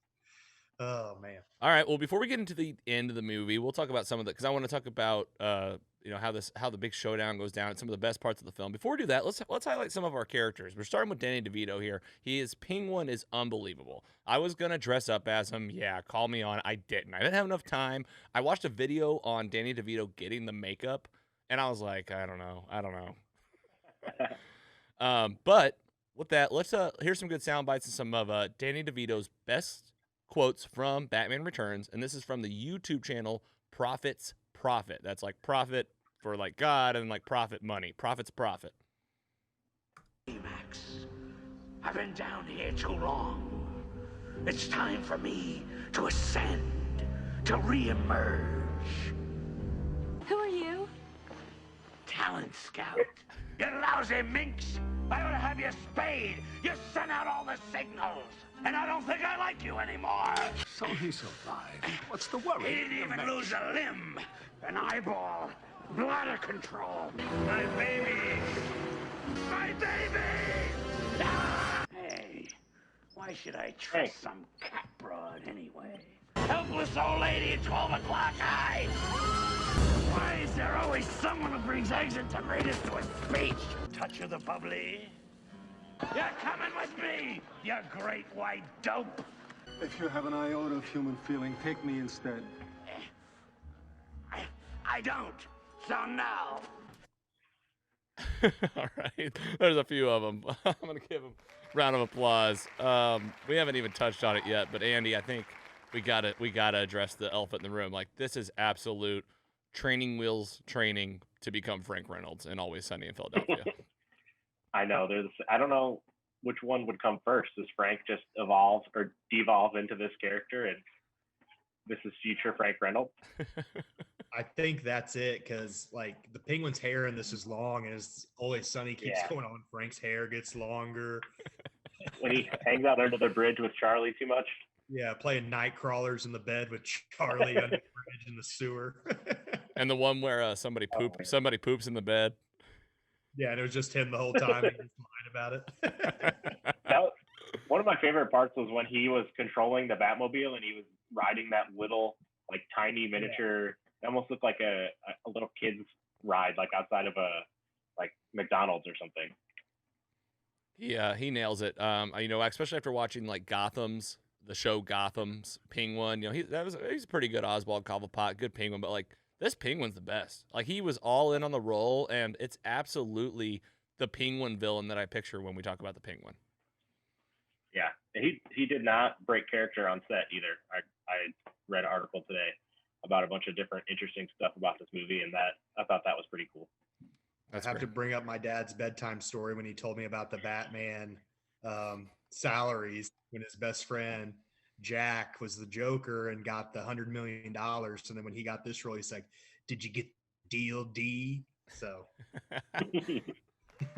Oh man. All right. Well, before we get into the end of the movie, we'll talk about some of the, because I want to talk about how the big showdown goes down and some of the best parts of the film. Before we do that, let's highlight some of our characters. We're starting with Danny DeVito here. Penguin is unbelievable. I was gonna dress up as him. Yeah, call me on. I didn't have enough time. I watched a video on Danny DeVito getting the makeup, and I was like, I don't know. But with that, let's here's some good sound bites and some of Danny DeVito's best quotes from Batman Returns, and this is from the YouTube channel Profit's Profit. That's like profit for like God, and like profit money. Profit's profit. Max, I've been down here too long. It's time for me to ascend, to re-emerge. Who are you? Talent scout. You lousy minx! I ought to have you spayed. You sent out all the signals, and I don't think I like you anymore. So he survived. What's the worry? He didn't even lose a limb, an eyeball, bladder control. My baby! My baby! Ah! Hey, why should I trust some cat broad anyway? Helpless old lady at 12 o'clock high! Why is there always someone who brings eggs and tomatoes to a speech? Touch of the bubbly? You're coming with me, you great white dope! If you have an iota of human feeling, take me instead. I don't. So now. All right. There's a few of them. I'm going to give them a round of applause. We haven't even touched on it yet, but Andy, I think we gotta address the elephant in the room. Like, this is absolute training wheels training to become Frank Reynolds in Always Sunny in Philadelphia. I know. I don't know which one would come first. Does Frank just evolve or devolve into this character, and this is future Frank Reynolds? I think that's it, because like the Penguin's hair in this is long, and as Always Sunny keeps going on, Frank's hair gets longer. when he hangs out under the bridge with Charlie too much. Yeah, playing night crawlers in the bed with Charlie under the bridge in the sewer. And the one where somebody poops in the bed. Yeah, and it was just him the whole time. He just lied about it. One of my favorite parts was when he was controlling the Batmobile and he was riding that little, like, tiny miniature. It almost looked like a little kid's ride, like outside of a McDonald's or something. Yeah, he nails it. Especially after watching like the show Gotham's Penguin. He's a pretty good Oswald Cobblepot, good Penguin, but like this Penguin's the best. Like he was all in on the role, and it's absolutely the Penguin villain that I picture when we talk about the Penguin. Yeah, he did not break character on set either. I read an article today about a bunch of different interesting stuff about this movie, and I thought that was pretty cool. I have to bring up my dad's bedtime story when he told me about the Batman salaries when his best friend Jack was the Joker and got the $100 million. And then when he got this role, he's like, "Did you get deal D?" So I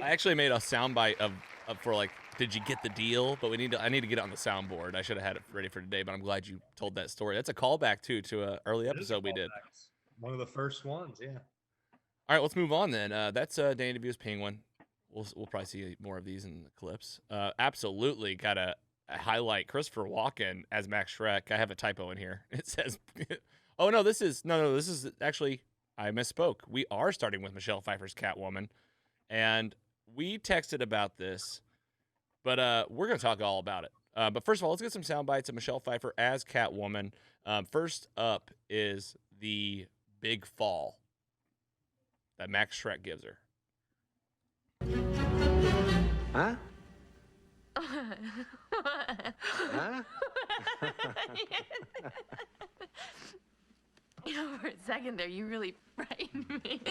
actually made a soundbite of for like, "Did you get the deal?" But I need to get it on the soundboard. I should have had it ready for today, but I'm glad you told that story. That's a callback too to an early episode we did. One of the first ones, yeah. All right, let's move on then. That's Danny DeVito's Penguin. We'll probably see more of these in the clips. Absolutely got to highlight Christopher Walken as Max Schreck. I have a typo in here. It says, "Oh no, this is actually I misspoke. We are starting with Michelle Pfeiffer's Catwoman, and we texted about this, but we're gonna talk all about it. But first of all, let's get some sound bites of Michelle Pfeiffer as Catwoman. First up is the big fall that Max Schreck gives her. Huh? Huh? For a second there, you really frightened me.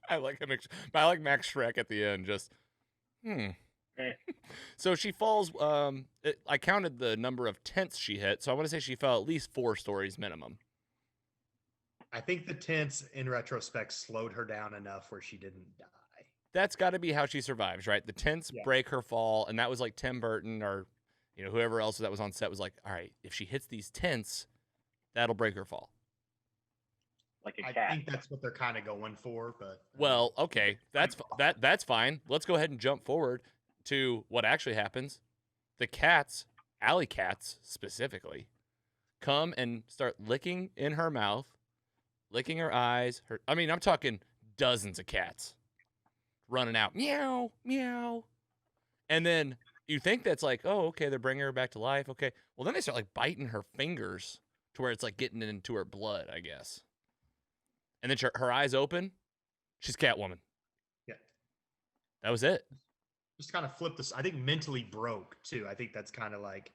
I like Max Schreck at the end. Just So she falls. I counted the number of tents she hit, so I want to say she fell at least 4 stories minimum. I think the tents, in retrospect, slowed her down enough where she didn't die. That's got to be how she survives, right? The tents break her fall, and that was like Tim Burton or whoever else that was on set was like, all right, if she hits these tents, that'll break her fall. Like a cat. I think that's what they're kind of going for, but well, okay, that's fine. Let's go ahead and jump forward to what actually happens. The cats, alley cats specifically, come and start licking in her mouth, licking her eyes. I'm talking dozens of cats running out, meow, meow. And then you think that's like, oh, okay, they're bringing her back to life. Okay. Well, then they start like biting her fingers to where it's like getting into her blood, I guess. And then her eyes open. She's Catwoman. Yeah. That was it. Just kind of flipped this. I think mentally broke too. I think that's kind of like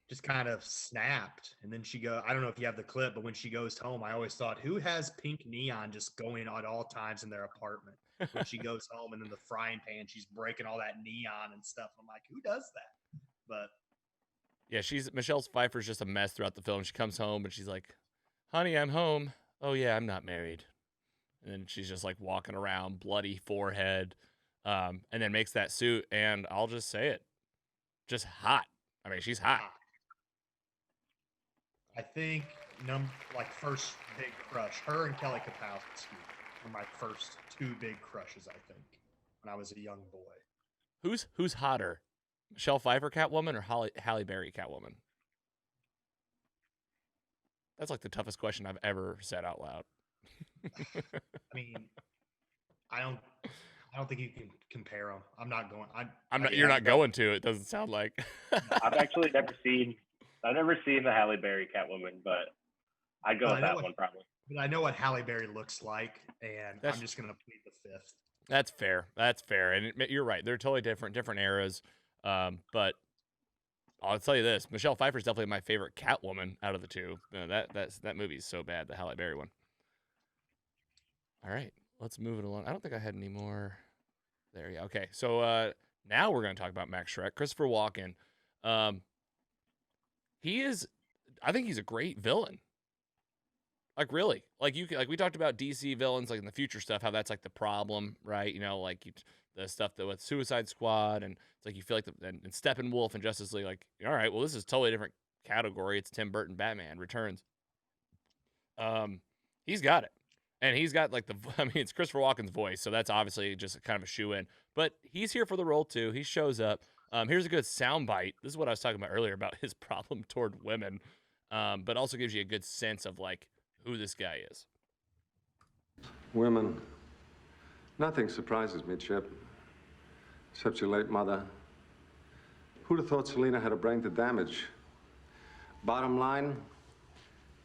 just kind of snapped. And then I don't know if you have the clip, but when she goes home, I always thought, who has pink neon just going at all times in their apartment? When she goes home and in the frying pan, she's breaking all that neon and stuff. I'm like, who does that? But yeah, Michelle Pfeiffer's just a mess throughout the film. She comes home and she's like, honey, I'm home. Oh yeah, I'm not married. And then she's just like walking around, bloody forehead, and then makes that suit. And I'll just say it, just hot. I mean, she's hot. I think first big crush, her and Kelly Kapowski were my first 2 big crushes, I think, when I was a young boy. Who's hotter, Michelle Pfeiffer Catwoman or Halle Berry Catwoman? That's like the toughest question I've ever said out loud. I mean, I don't think you can compare them. I'm not going. You're not going to. It doesn't sound like. I've actually never seen the Halle Berry Catwoman, but I'd go with that one probably. But I know what Halle Berry looks like, and I'm just gonna plead the 5th. That's fair, and you're right. They're totally different eras. But I'll tell you this: Michelle Pfeiffer's definitely my favorite Catwoman out of the 2. That movie is so bad, the Halle Berry one. All right, let's move it along. I don't think I had any more. There, yeah. Okay, so now we're going to talk about Max Schreck, Christopher Walken. I think he's a great villain. Like really, like we talked about DC villains, like in the future stuff, how that's like the problem, right? You know, like the stuff that with Suicide Squad, and it's like you feel like and Steppenwolf and Justice League, like, all right, well, this is totally different category. It's Tim Burton Batman Returns. He's got it, and he's got like I mean, it's Christopher Walken's voice, so that's obviously just kind of a shoe in. But he's here for the role too. He shows up. Here's a good soundbite. This is what I was talking about earlier about his problem toward women, but also gives you a good sense of like who this guy is. Women. Nothing surprises me, Chip. Except your late mother. Who'd have thought Selena had a brain to damage? Bottom line,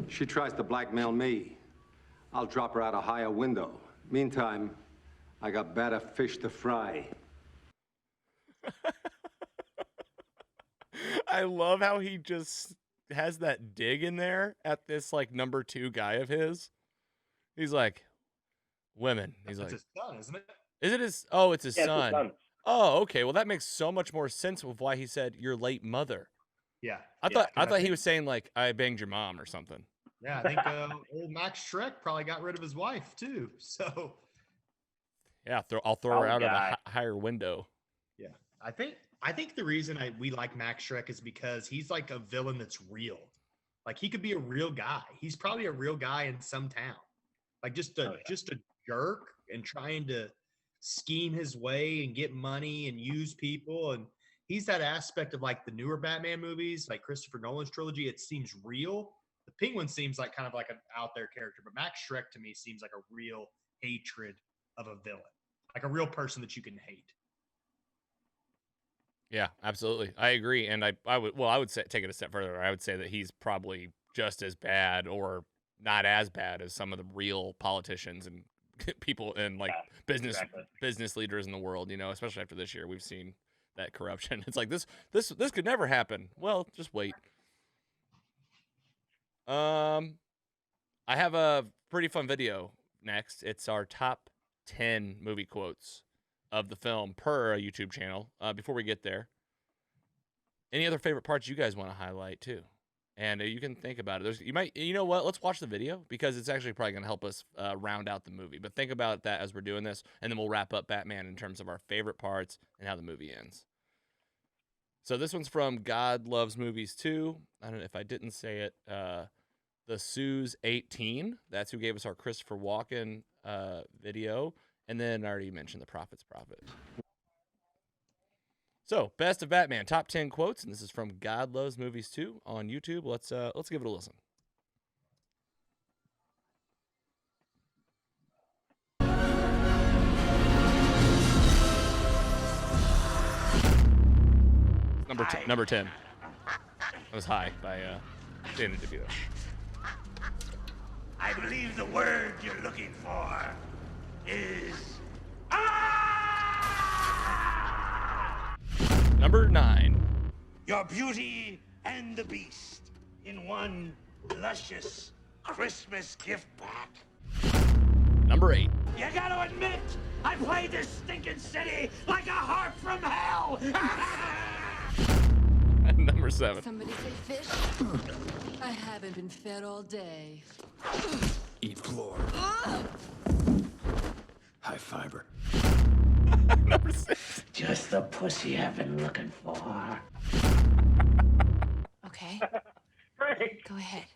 she tries to blackmail me. I'll drop her out a higher window. Meantime, I got better fish to fry. I love how he just has that dig in there at this like number 2 guy of his. He's like, women. He's That's like, his son, isn't it? is it his? Oh, it's his Yeah, son. it's his son. Oh, okay. Well, that makes so much more sense with why he said your late mother. Yeah. I yeah, thought he was saying like I banged your mom or something. Yeah, I think old Max Shrek probably got rid of his wife too. So Yeah, I'll throw her out guy. of a higher window. yeah, I think the reason we like Max Shrek is because he's like a villain that's real. Like he could be a real guy. He's probably a real guy in some town. Like just a jerk and trying to scheme his way and get money and use people. And he's that aspect of like the newer Batman movies, like Christopher Nolan's trilogy. It seems real. The Penguin seems like kind of like an out there character, but Max Shrek to me seems like a real hatred of a villain, like a real person that you can hate. Yeah, absolutely. I agree. And I would say, take it a step further. I would say that he's probably just as bad or not as bad as some of the real politicians and people and like business leaders in the world, you know, especially after this year, we've seen that corruption. It's like this could never happen. Well, just wait. I have a pretty fun video next. It's our top 10 movie quotes of the film per a YouTube channel. Before we get there, any other favorite parts you guys want to highlight too? And you can think about it. You know what? Let's watch the video because it's actually probably going to help us round out the movie. But think about that as we're doing this, and then we'll wrap up Batman in terms of our favorite parts and how the movie ends. So this one's from God Loves Movies 2. I don't know if I didn't say it. The Sue's 18. That's who gave us our Christopher Walken video. And then I already mentioned the Prophet's Prophet. So, Best of Batman, top 10 quotes, and this is from God Loves Movies 2 on YouTube. Let's give it a listen. Number 10. That was High by Danny DeVito. I believe the word you're looking for is Number 9. your beauty and the beast in one luscious Christmas gift pack. Number 8. You gotta admit, I played this stinking city like a harp from hell. Number 7. Somebody say fish? I haven't been fed all day. Eat floor. High fiber. Number 6. Just the pussy I've been looking for. Okay, Right. go ahead.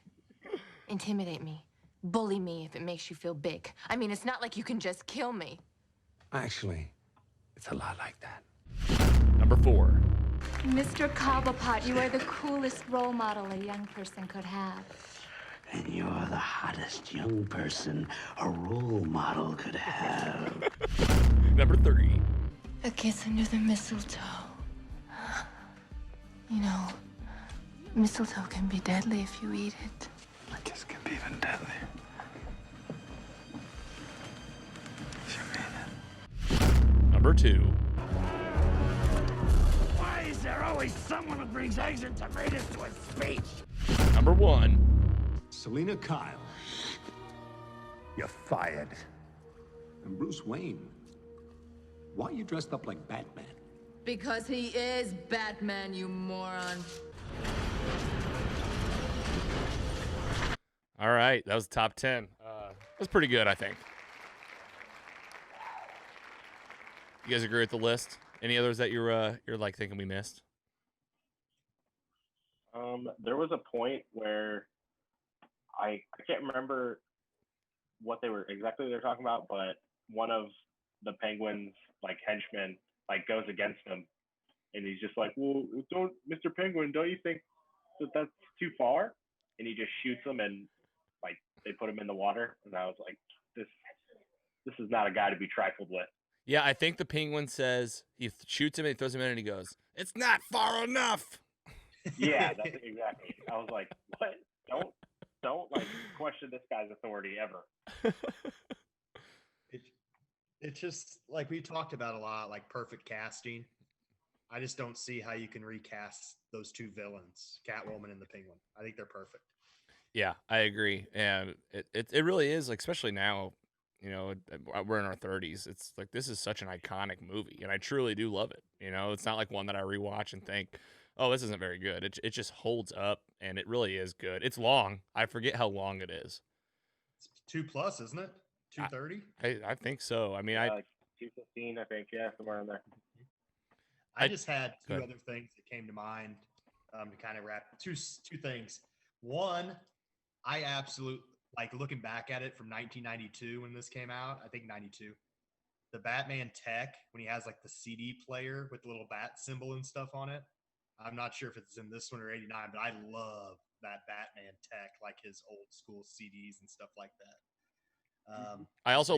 Intimidate me. Bully me if it makes you feel big. I mean, it's not like you can just kill me. Actually, it's a lot like that. Number 4. Mr. Cobblepot, you are the coolest role model a young person could have. And you're the hottest young person a role model could have. Number 3. A kiss under the mistletoe. You know, mistletoe can be deadly if you eat it. A kiss can be even deadlier. If you mean it. Number 2. Why is there always someone who brings eggs and tomatoes to a speech? Number 1. Selena Kyle. You're fired. And Bruce Wayne. Why are you dressed up like Batman? Because he is Batman, you moron. All right, that was top 10. That's pretty good, I think. You guys agree with the list? Any others that you're like thinking we missed? There was a point where I can't remember what they were talking about, but one of the Penguin's like henchmen like goes against him, and he's just like, "Well, don't, Mr. Penguin, don't you think that that's too far?" And he just shoots him, and like they put him in the water, and I was like, "This is not a guy to be trifled with." Yeah, I think the Penguin says he shoots him and he throws him in and he goes, "It's not far enough." Yeah, that's exactly. I was like, "What? Don't like question this guy's authority ever." It's just like we talked about a lot, like perfect casting. I just don't see how you can recast those two villains, Catwoman and the Penguin. I think they're perfect. Yeah, I agree, and it really is, like, especially now, we're in our 30s. It's like this is such an iconic movie, and I truly do love it. It's not like one that I rewatch and think, "Oh, this isn't very good." It just holds up, and it really is good. It's long. I forget how long it is. It's 2+, isn't it? 230. I think so. I mean, like 215, I think. Yeah, somewhere in there. I just had two other things that came to mind to kind of wrap two things. One, I absolutely like looking back at it from 1992 when this came out. I think 92. The Batman tech when he has like the CD player with the little bat symbol and stuff on it. I'm not sure if it's in this one or 89, but I love that Batman tech, like his old school CDs and stuff like that. I also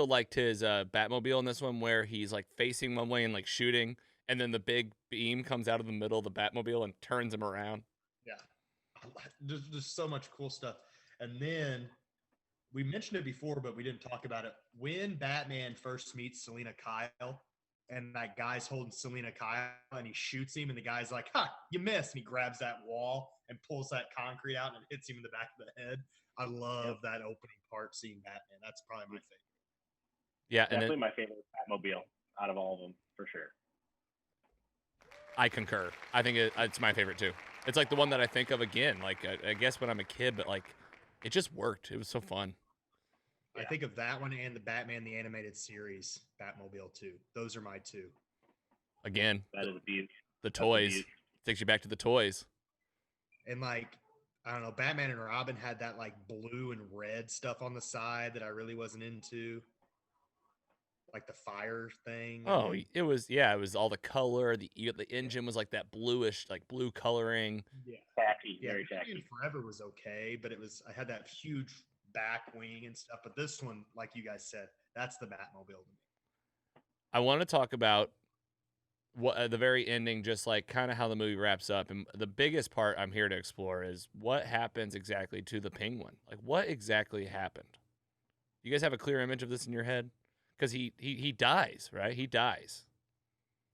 liked his Batmobile in this one where he's like facing one way and like shooting, and then the big beam comes out of the middle of the Batmobile and turns him around. Yeah, there's so much cool stuff. And then we mentioned it before, but we didn't talk about it. When Batman first meets Selina Kyle, and that guy's holding Selina Kyle, and he shoots him, and the guy's like, "Ha, you missed!" And he grabs that wall and pulls that concrete out and hits him in the back of the head. I love that opening part seeing Batman. That's probably my favorite. Yeah, definitely my favorite Batmobile out of all of them for sure. I concur. I think it's my favorite too. It's like the one that I think of again. Like I guess when I'm a kid, but like it just worked. It was so fun. I think of that one and the Batman the Animated Series Batmobile too. Those are my two. Again, that is beautiful. The toys takes you back to the toys. And like I don't know, Batman and Robin had that like blue and red stuff on the side that I really wasn't into. Like the fire thing. Oh, it was all the color. The engine was like that bluish, like blue coloring. Yeah, tacky, very tacky. Forever was okay, but I had that huge back wing and stuff. But this one, like you guys said, that's the Batmobile to me. I want to talk about what the very ending, just like kind of how the movie wraps up, and the biggest part I'm here to explore is what happens exactly to the Penguin. Like, what exactly happened? You guys have a clear image of this in your head? Because he dies, right? He dies.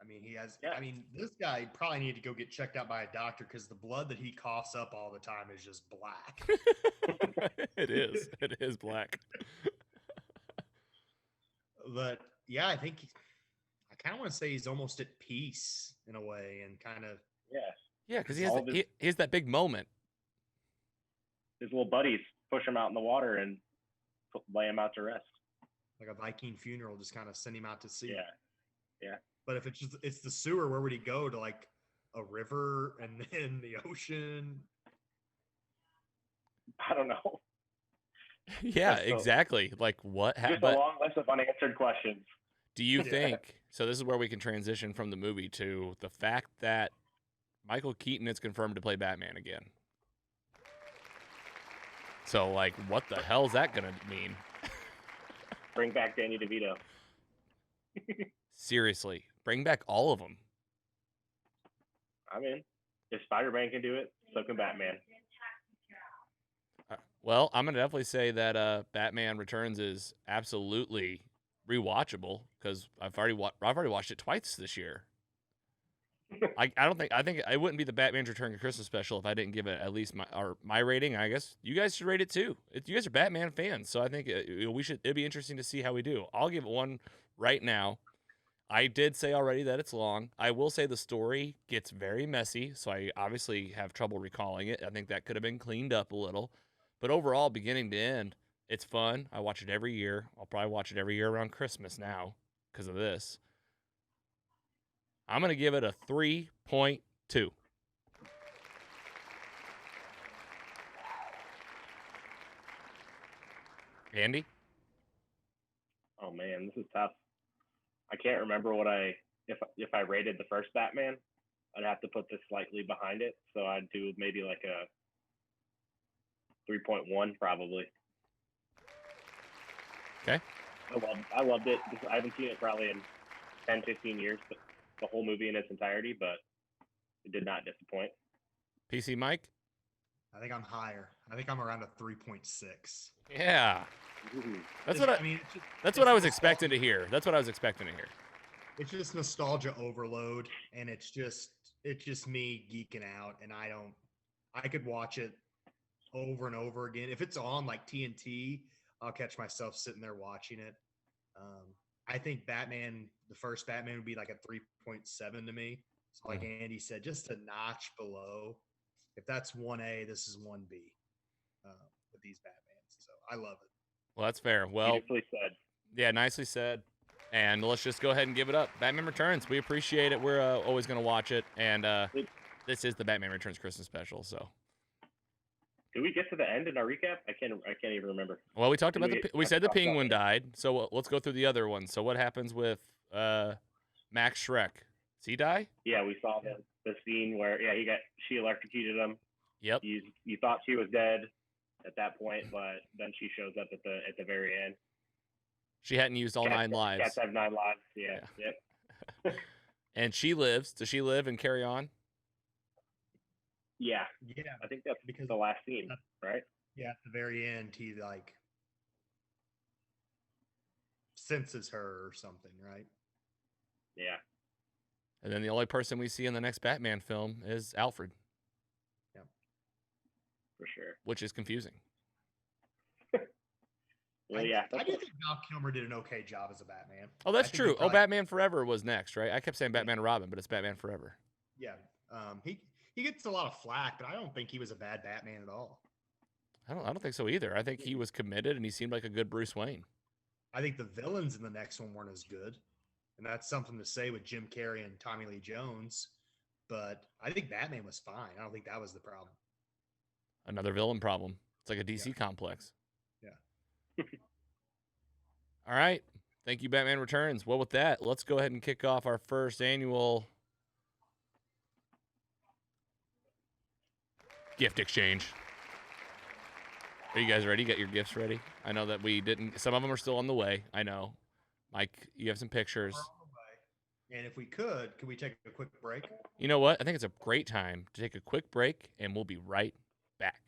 I mean, he has. Yeah. I mean, this guy probably needed to go get checked out by a doctor because the blood that he coughs up all the time is just black. It is. It is black. But yeah, I think I kind of want to say he's almost at peace in a way, and kind of yeah, because he has that big moment. His little buddies push him out in the water and lay him out to rest. Like a Viking funeral, just kind of send him out to sea. Yeah. But if it's the sewer, where would he go? To like a river and then the ocean? I don't know. Yeah, exactly. Like what happened? Just a long list of unanswered questions. Do you think so? This is where we can transition from the movie to the fact that Michael Keaton is confirmed to play Batman again. So, like, what the hell is that gonna mean? Bring back Danny DeVito. Seriously, bring back all of them. I mean, if Spider-Man can do it, so can Batman. Well, I'm gonna definitely say that Batman Returns is absolutely rewatchable because I've already watched it twice this year. I think it wouldn't be the Batman's Return Christmas special if I didn't give it at least my rating. I guess you guys should rate it too. You guys are Batman fans, so I think it'd be interesting to see how we do. I'll give it one right now. I did say already that it's long. I will say the story gets very messy, so I obviously have trouble recalling it. I think that could have been cleaned up a little. But overall, beginning to end, it's fun. I watch it every year. I'll probably watch it every year around Christmas now because of this. I'm going to give it a 3.2. Andy? Oh man, this is tough. I can't remember what if I rated the first Batman, I'd have to put this slightly behind it. So I'd do maybe like a 3.1 probably. Okay. I loved it. I haven't seen it probably in 10, 15 years, but the whole movie in its entirety, but it did not disappoint. PC Mike? I think I'm higher. I think I'm around a 3.6. Yeah. That's what that's what I was expecting to hear. That's what I was expecting to hear. It's just nostalgia overload, and it's just me geeking out, and I could watch it over and over again. If it's on like TNT, I'll catch myself sitting there watching it. I think the first Batman would be like a 3.7 to me. So like Andy said, just a notch below. If that's 1A, this is 1B with these Batmans. So I love it. Well, that's fair. Well, Beautifully said. Yeah, nicely said. And let's just go ahead and give it up. Batman Returns. We appreciate it. We're always going to watch it. And this is the Batman Returns Christmas special. So, did we get to the end in our recap? I can't even remember. Well, we talked about we said the Penguin died. So let's go through the other ones. So what happens with Max Schreck? Does he die? Yeah, we saw the scene where she electrocuted him. Yep. You thought she was dead at that point, but then she shows up at the very end. She hadn't used all 9 lives. Cats have 9 lives. Yeah. Yep. And she lives. Does she live and carry on? Yeah. Yeah. I think that's because the last scene, right? Yeah, at the very end, he like senses her or something, right? Yeah. And then the only person we see in the next Batman film is Alfred. Yeah. For sure. Which is confusing. Well, I do think Val Kilmer did an okay job as a Batman. Oh, that's true. Batman Forever was next, right? I kept saying Batman and Robin, but it's Batman Forever. Yeah. He gets a lot of flack, but I don't think he was a bad Batman at all. I don't think so either. I think he was committed and he seemed like a good Bruce Wayne. I think the villains in the next one weren't as good. And that's something to say with Jim Carrey and Tommy Lee Jones. But I think Batman was fine. I don't think that was the problem. Another villain problem. It's like a DC complex. Yeah. All right. Thank you, Batman Returns. Well, with that, let's go ahead and kick off our first annual gift exchange. Are you guys ready? Got your gifts ready? I know that we didn't. Some of them are still on the way. I know. Mike, you have some pictures. And if we could we take a quick break? You know what? I think it's a great time to take a quick break, and we'll be right back.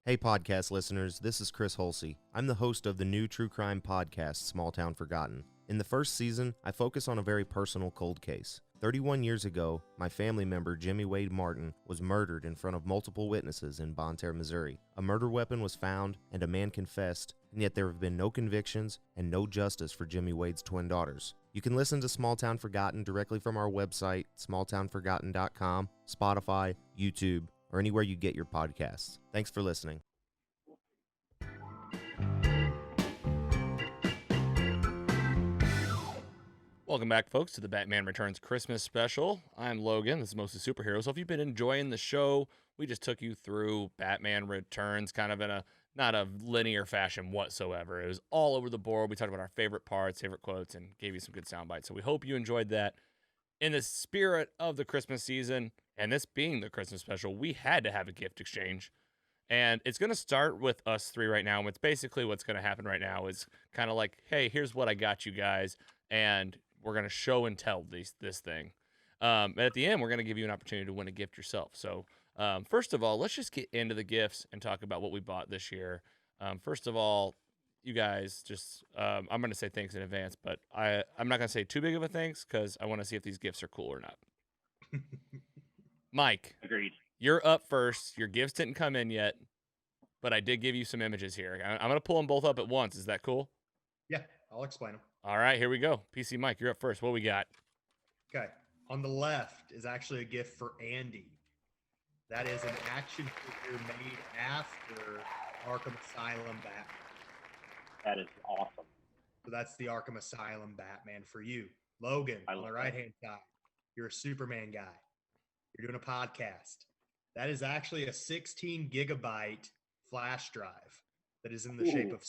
Hey, podcast listeners, this is Chris Holsey. I'm the host of the new true crime podcast, Small Town Forgotten. In the first season, I focus on a very personal cold case. 31 years ago, my family member Jimmy Wade Martin was murdered in front of multiple witnesses in Bonne Terre, Missouri. A murder weapon was found, and a man confessed, and yet there have been no convictions and no justice for Jimmy Wade's twin daughters. You can listen to Small Town Forgotten directly from our website, smalltownforgotten.com, Spotify, YouTube, or anywhere you get your podcasts. Thanks for listening. Welcome back, folks, to the Batman Returns Christmas special. I'm Logan. This is mostly superheroes. So if you've been enjoying the show, we just took you through Batman Returns kind of in a not a linear fashion whatsoever. It was all over the board. We talked about our favorite parts, favorite quotes, and gave you some good sound bites. So we hope you enjoyed that. In the spirit of the Christmas season, and this being the Christmas special, we had to have a gift exchange. And it's going to start with us three right now. It's basically what's going to happen right now is kind of like, hey, here's what I got you guys. And we're going to show and tell this thing. At the end, we're going to give you an opportunity to win a gift yourself. So first of all, let's just get into the gifts and talk about what we bought this year. First of all, you guys just, I'm going to say thanks in advance, but I'm not going to say too big of a thanks because I want to see if these gifts are cool or not. Mike. Agreed. You're up first. Your gifts didn't come in yet, but I did give you some images here. I'm going to pull them both up at once. Is that cool? Yeah, I'll explain them. All right, here we go. PC Mike, you're up first. What we got? Okay. On the left is actually a gift for Andy. That is an action figure made after Arkham Asylum Batman. That is awesome. So that's the Arkham Asylum Batman for you. Logan, on the right-hand side, you're a Superman guy. You're doing a podcast. That is actually a 16 gigabyte flash drive that is in the shape of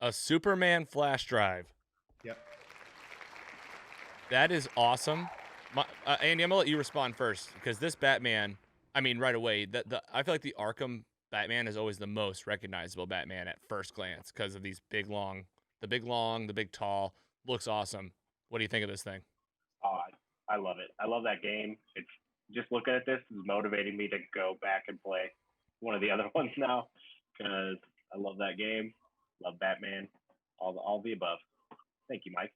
a Superman flash drive. Yep. That is awesome. Andy, I'm gonna let you respond first because this Batman, I mean, right away, I feel like the Arkham Batman is always the most recognizable Batman at first glance because of these big tall, looks awesome. What do you think of this thing? Oh, I love it. I love that game. It's just looking at this is motivating me to go back and play one of the other ones now because I love that game. Love Batman. All the above. Thank you, Mike.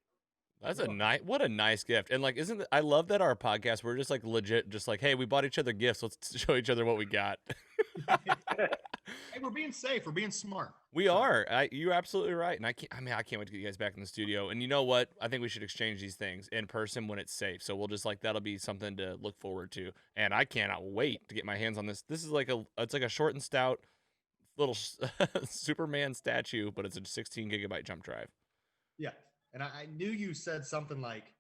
That's what a nice gift. And like, I love that our podcast, we're just like legit, just like, hey, we bought each other gifts. Let's show each other what we got. Hey, we're being safe. We're being smart. We are. You're absolutely right. And I can't wait to get you guys back in the studio. And you know what? I think we should exchange these things in person when it's safe. So we'll just that'll be something to look forward to. And I cannot wait to get my hands on this. This is it's like a short and stout little Superman statue, but it's a 16 gigabyte jump drive. Yeah. And I knew you said something like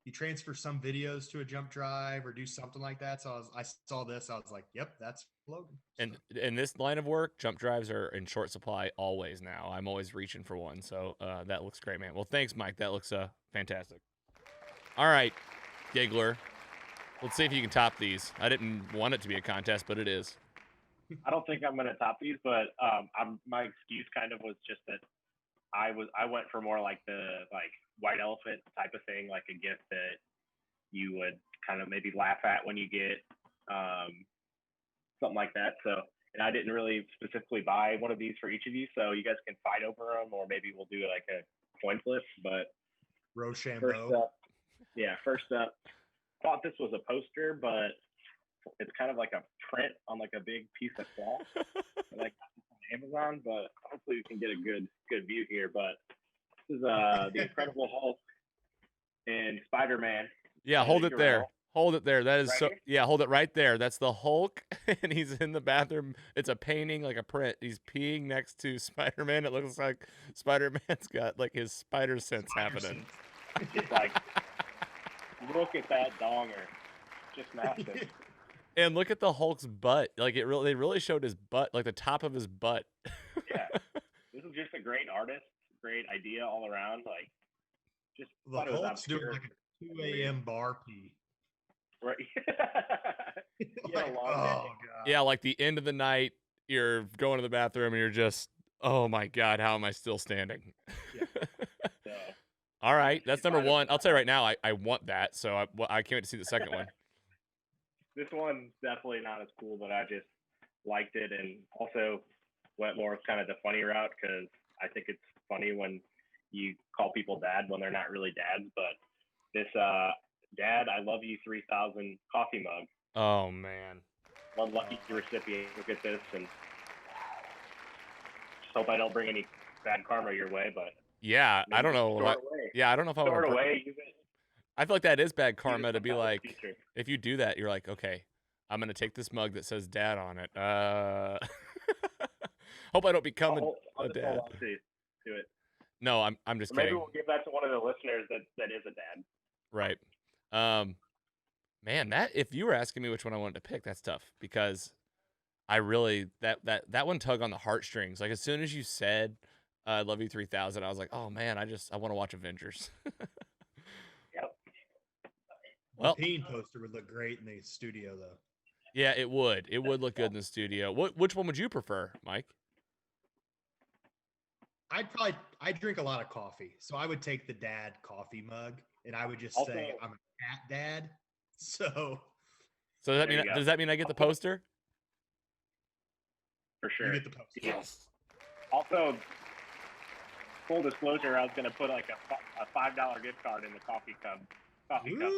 you transfer some videos to a jump drive or do something like that. So I saw this. I was like, yep, that's Logan. And in this line of work, jump drives are in short supply always now. I'm always reaching for one. So that looks great, man. Well, thanks, Mike. That looks fantastic. All right, Giggler. Let's see if you can top these. I didn't want it to be a contest, but it is. I don't think I'm going to top these, but my excuse kind of was just that I went for more like the white elephant type of thing, like a gift that you would kind of maybe laugh at when you get something like that. So, and I didn't really specifically buy one of these for each of you, so you guys can fight over them, or maybe we'll do like a coin flip. But Rochambeau. First up, thought this was a poster, but it's kind of like a print on like a big piece of cloth. Like Amazon, but hopefully we can get a good view here. But this is the Incredible Hulk and Spider-Man. Yeah, hold it there. Hold it there. That is right here? Yeah, hold it right there. That's the Hulk, and he's in the bathroom. It's a painting, like a print. He's peeing next to Spider-Man. It looks like Spider-Man's got like his spider sense happening. It's like, look at that donger, just massive. And look at the Hulk's butt. Like they really showed his butt, like the top of his butt. Yeah, this is just a great artist, great idea all around. Like, just the Hulk's doing like a 2 a.m. bar pee. Right. Yeah, like the end of the night, you're going to the bathroom and you're just, oh my God, how am I still standing? Yeah. So, all right, that's number one. I'll tell you right now, I want that, so I can't wait to see the second one. This one's definitely not as cool, but I just liked it, and also went more kind of the funny route because I think it's funny when you call people dad when they're not really dads. But this Dad, I love you 3000 coffee mug. Oh man, one lucky recipient will get this, and just hope I don't bring any bad karma your way. But yeah, I don't know. I don't know if I store would. it away. Use it. I feel like that is bad karma to be like, if you do that, you're like, okay, I'm going to take this mug that says dad on it. Hope I don't become a dad. Hold on to it. No, I'm just Maybe kidding. We'll give that to one of the listeners that is a dad. Right. Man, that if you were asking me which one I wanted to pick, that's tough because I really that one tug on the heartstrings. Like as soon as you said I love you 3000, I was like, oh man, I want to watch Avengers. Yep. Well, the Peen poster would look great in the studio, though. Yeah, it would. It would look good in the studio. Which one would you prefer, Mike? I drink a lot of coffee, so I would take the dad coffee mug, and I would just say I'm a cat dad. So does that mean I get the poster? For sure. You get the poster. Yes. Also, full disclosure, I was going to put like a $5 gift card in the coffee cup because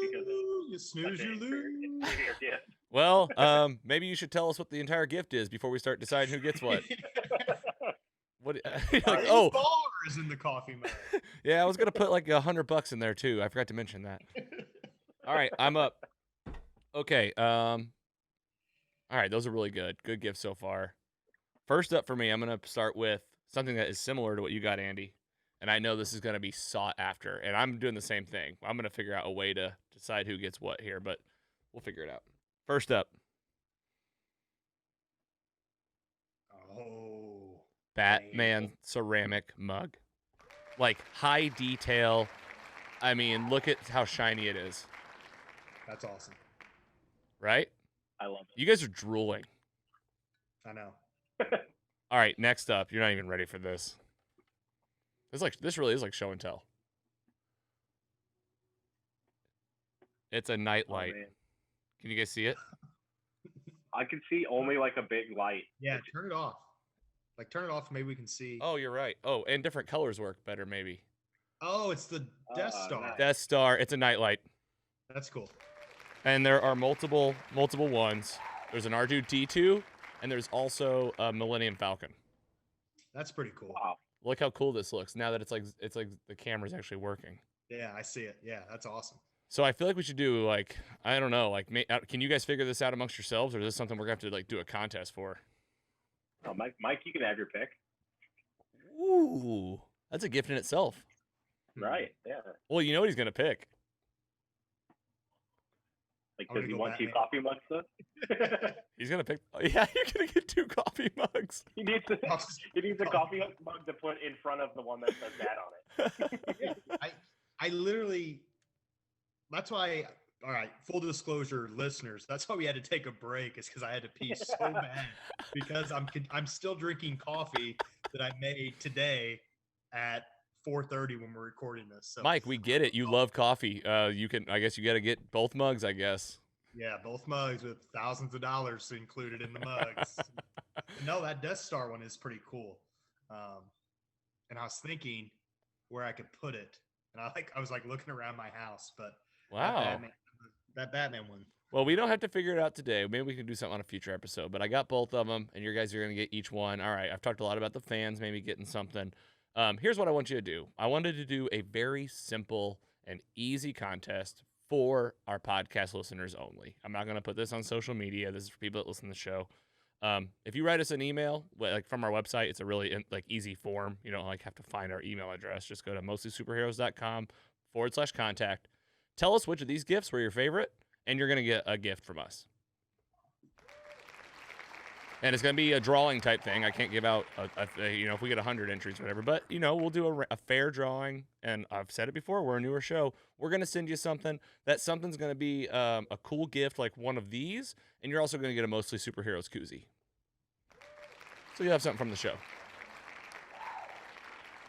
you snooze, you lose. Well, maybe you should tell us what the entire gift is before we start deciding who gets what. What? Like, bars in the coffee mug. Yeah, I was gonna put like $100 in there too. I forgot to mention that. All right, I'm up. Okay. All right, those are really good. Good gifts so far. First up for me, I'm going to start with something that is similar to what you got, Andy. And I know this is going to be sought after. And I'm doing the same thing. I'm going to figure out a way to decide who gets what here, but we'll figure it out. First up. Oh. Batman ceramic mug. Like, high detail. I mean, look at how shiny it is. That's awesome. Right? I love it. You guys are drooling. I know. All right, next up. You're not even ready for this. This really is like show and tell. It's a nightlight. Man. Can you guys see it? I can see only like a big light. Yeah, turn it off. Like, turn it off. Maybe we can see. Oh, you're right. Oh, and different colors work better, maybe. Oh, it's the Death Star. Nice. Death Star. It's a nightlight. That's cool. And there are multiple ones. There's an R2-D2, and there's also a Millennium Falcon. That's pretty cool. Wow. Look how cool this looks now that it's like the camera's actually working. Yeah, I see it. Yeah, that's awesome. So I feel like we should do like, I don't know, like can you guys figure this out amongst yourselves, or is this something we're gonna have to like do a contest for? Oh, Mike, you can have your pick. Ooh, that's a gift in itself. Right? Yeah. Well, you know what he's gonna pick. Like, I'm does gonna he go want two Batman. coffee mugs though? He's gonna pick. Yeah, you're gonna get 2 coffee mugs. He needs a coffee mug to put in front of the one that says that on it. I literally. That's why. All right, full disclosure, listeners. That's why we had to take a break. Is because I had to pee so bad because I'm still drinking coffee that I made today at 4:30 when we're recording this. So Mike, we get it. You love coffee. You can. I guess you got to get both mugs. I guess. yeah, both mugs with thousands of dollars included in the mugs. No, that Death Star one is pretty cool. And I was thinking where I could put it, and I was like looking around my house, but Wow. that Batman one. Well, we don't have to figure it out today. Maybe we can do something on a future episode. But I got both of them, and you guys are going to get each one. All right, I've talked a lot about the fans, maybe getting something. Here's what I want you to do. I wanted to do a very simple and easy contest for our podcast listeners only. I'm not going to put this on social media. This is for people that listen to the show. If you write us an email, like from our website, it's a really easy form. You don't have to find our email address. Just go to mostlysuperheroes.com/contact. Tell us which of these gifts were your favorite, and you're going to get a gift from us. And it's going to be a drawing type thing. I can't give out, if we get 100 entries or whatever. But, we'll do a fair drawing. And I've said it before, we're a newer show. We're going to send you something. That something's going to be a cool gift like one of these. And you're also going to get a Mostly Superheroes koozie. So you'll have something from the show.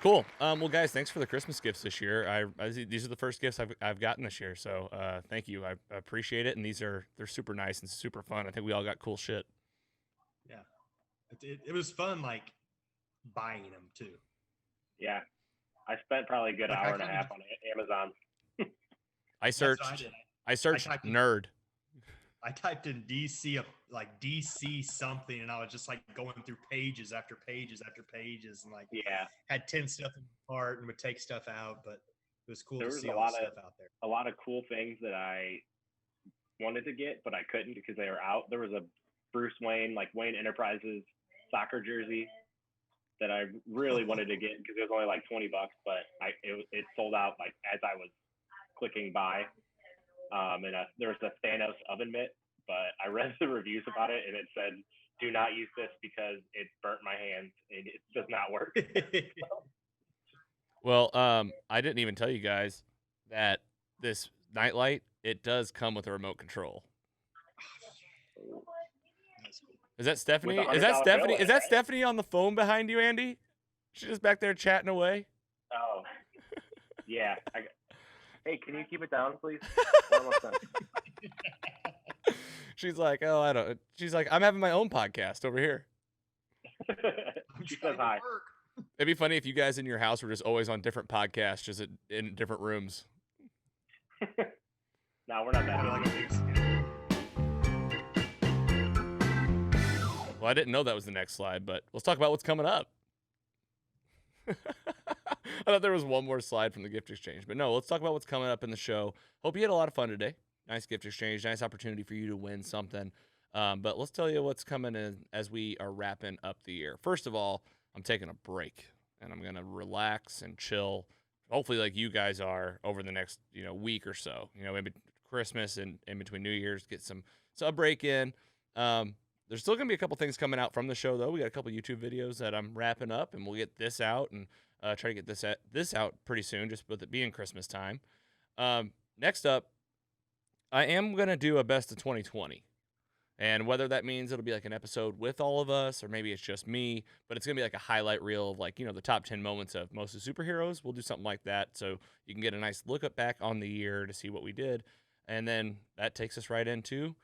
Cool. Well, guys, thanks for the Christmas gifts this year. These are the first gifts I've gotten this year, so thank you. I appreciate it, and they're super nice and super fun. I think we all got cool shit. Yeah, it was fun, like buying them too. Yeah, I spent probably a good hour and a half on Amazon. I searched nerd. I typed in DC DC something, and I was just like going through pages after pages after pages, and had 10 stuff in the cart and would take stuff out. But it was cool to see all the stuff out there. A lot of cool things that I wanted to get, but I couldn't because they were out. There was a Bruce Wayne, Wayne Enterprises soccer jersey that I really wanted to get because it was only like $20, but it sold out as I was clicking buy. There was a Thanos oven mitt, but I read the reviews about it, and it said, "Do not use this because it burnt my hands and it does not work." Well, I didn't even tell you guys that this nightlight, it does come with a remote control. Is that Stephanie? Is that Stephanie on the phone behind you, Andy? She's just back there chatting away. Oh, yeah. Hey, can you keep it down, please? She's like, she's like, I'm having my own podcast over here. She says hi. It'd be funny if you guys in your house were just always on different podcasts, just in different rooms. No, we're not that. Well, I didn't know that was the next slide, but let's talk about what's coming up. I thought there was one more slide from the gift exchange, but no, let's talk about what's coming up in the show. Hope you had a lot of fun today. Nice gift exchange, nice opportunity for you to win something. But let's tell you what's coming in as we are wrapping up the year. First of all, I'm taking a break and I'm going to relax and chill. Hopefully like you guys are over the next, week or so, maybe Christmas and in between New Year's, get a break in. There's still going to be a couple things coming out from the show though. We got a couple YouTube videos that I'm wrapping up and we'll get this out and try to get this out pretty soon, just with it being Christmas time. Next up, I am going to do a best of 2020. And whether that means it'll be like an episode with all of us or maybe it's just me, but it's going to be like a highlight reel of like, the top 10 moments of most of the superheroes. We'll do something like that so you can get a nice look back on the year to see what we did. And then that takes us right into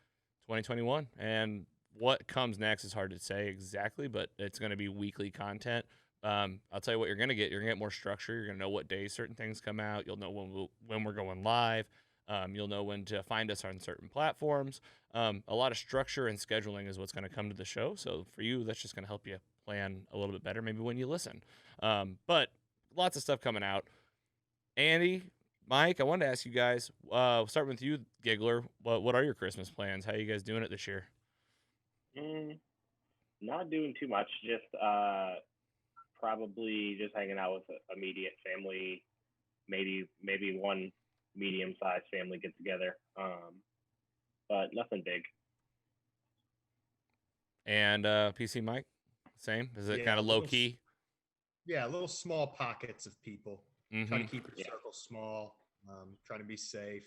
2021. And what comes next is hard to say exactly, but it's going to be weekly content. I'll tell you what you're going to get. You're going to get more structure. You're going to know what days certain things come out. You'll know when we're going live. You'll know when to find us on certain platforms. A lot of structure and scheduling is what's going to come to the show. So for you, that's just going to help you plan a little bit better, maybe when you listen. But lots of stuff coming out. Andy, Mike, I wanted to ask you guys, starting with you, Giggler, what are your Christmas plans? How are you guys doing it this year? Not doing too much. Just probably just hanging out with immediate family, maybe one medium-sized family get together, but nothing big. And PC Mike, same? Is it kind of low-key? Yeah, little small pockets of people. Trying to keep your circle small, trying to be safe,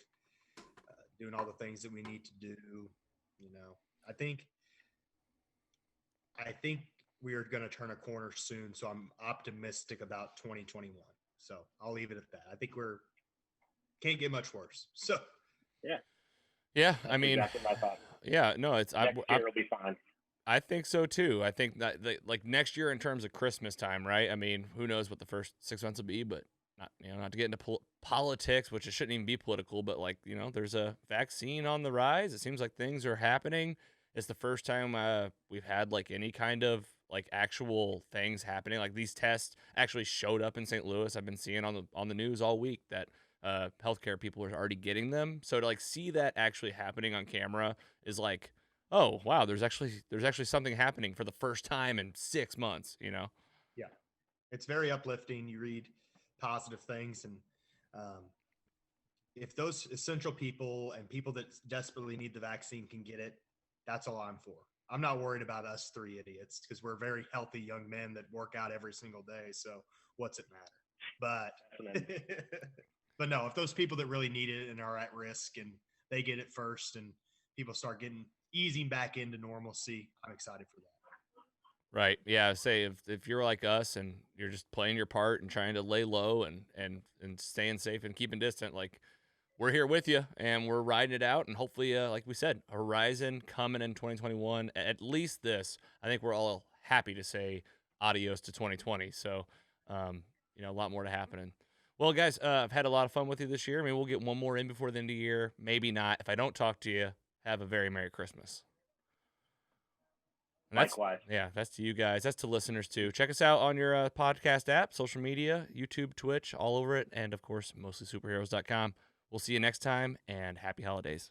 doing all the things that we need to do. I think we are going to turn a corner soon, so I'm optimistic about 2021. So I'll leave it at that. I think can't get much worse. So yeah. I mean, exactly my thought. Yeah, no, Next year will be fine. I think so too. I think that like next year in terms of Christmas time, right? I mean, who knows what the first 6 months will be, but not to get into politics, which it shouldn't even be political, but like, there's a vaccine on the rise. It seems like things are happening. It's the first time we've had like any kind of like actual things happening. Like these tests actually showed up in St. Louis. I've been seeing on the news all week that healthcare people are already getting them. So to like see that actually happening on camera is like, oh wow, there's actually something happening for the first time in 6 months. Yeah, it's very uplifting. You read positive things, and if those essential people and people that desperately need the vaccine can get it, that's all I'm for. I'm not worried about us three idiots because we're very healthy young men that work out every single day. So what's it matter? But no, if those people that really need it and are at risk and they get it first and people start easing back into normalcy, I'm excited for that. Right. Yeah. Say if you're like us and you're just playing your part and trying to lay low and staying safe and keeping distant, like we're here with you and we're riding it out. And hopefully, like we said, horizon coming in 2021, at least this, I think we're all happy to say adios to 2020. So, a lot more to happen. Well, guys, I've had a lot of fun with you this year. Maybe we'll get one more in before the end of the year. Maybe not. If I don't talk to you, have a very Merry Christmas. And likewise. That's to you guys. That's to listeners, too. Check us out on your podcast app, social media, YouTube, Twitch, all over it. And, of course, mostlysuperheroes.com. We'll see you next time, and happy holidays.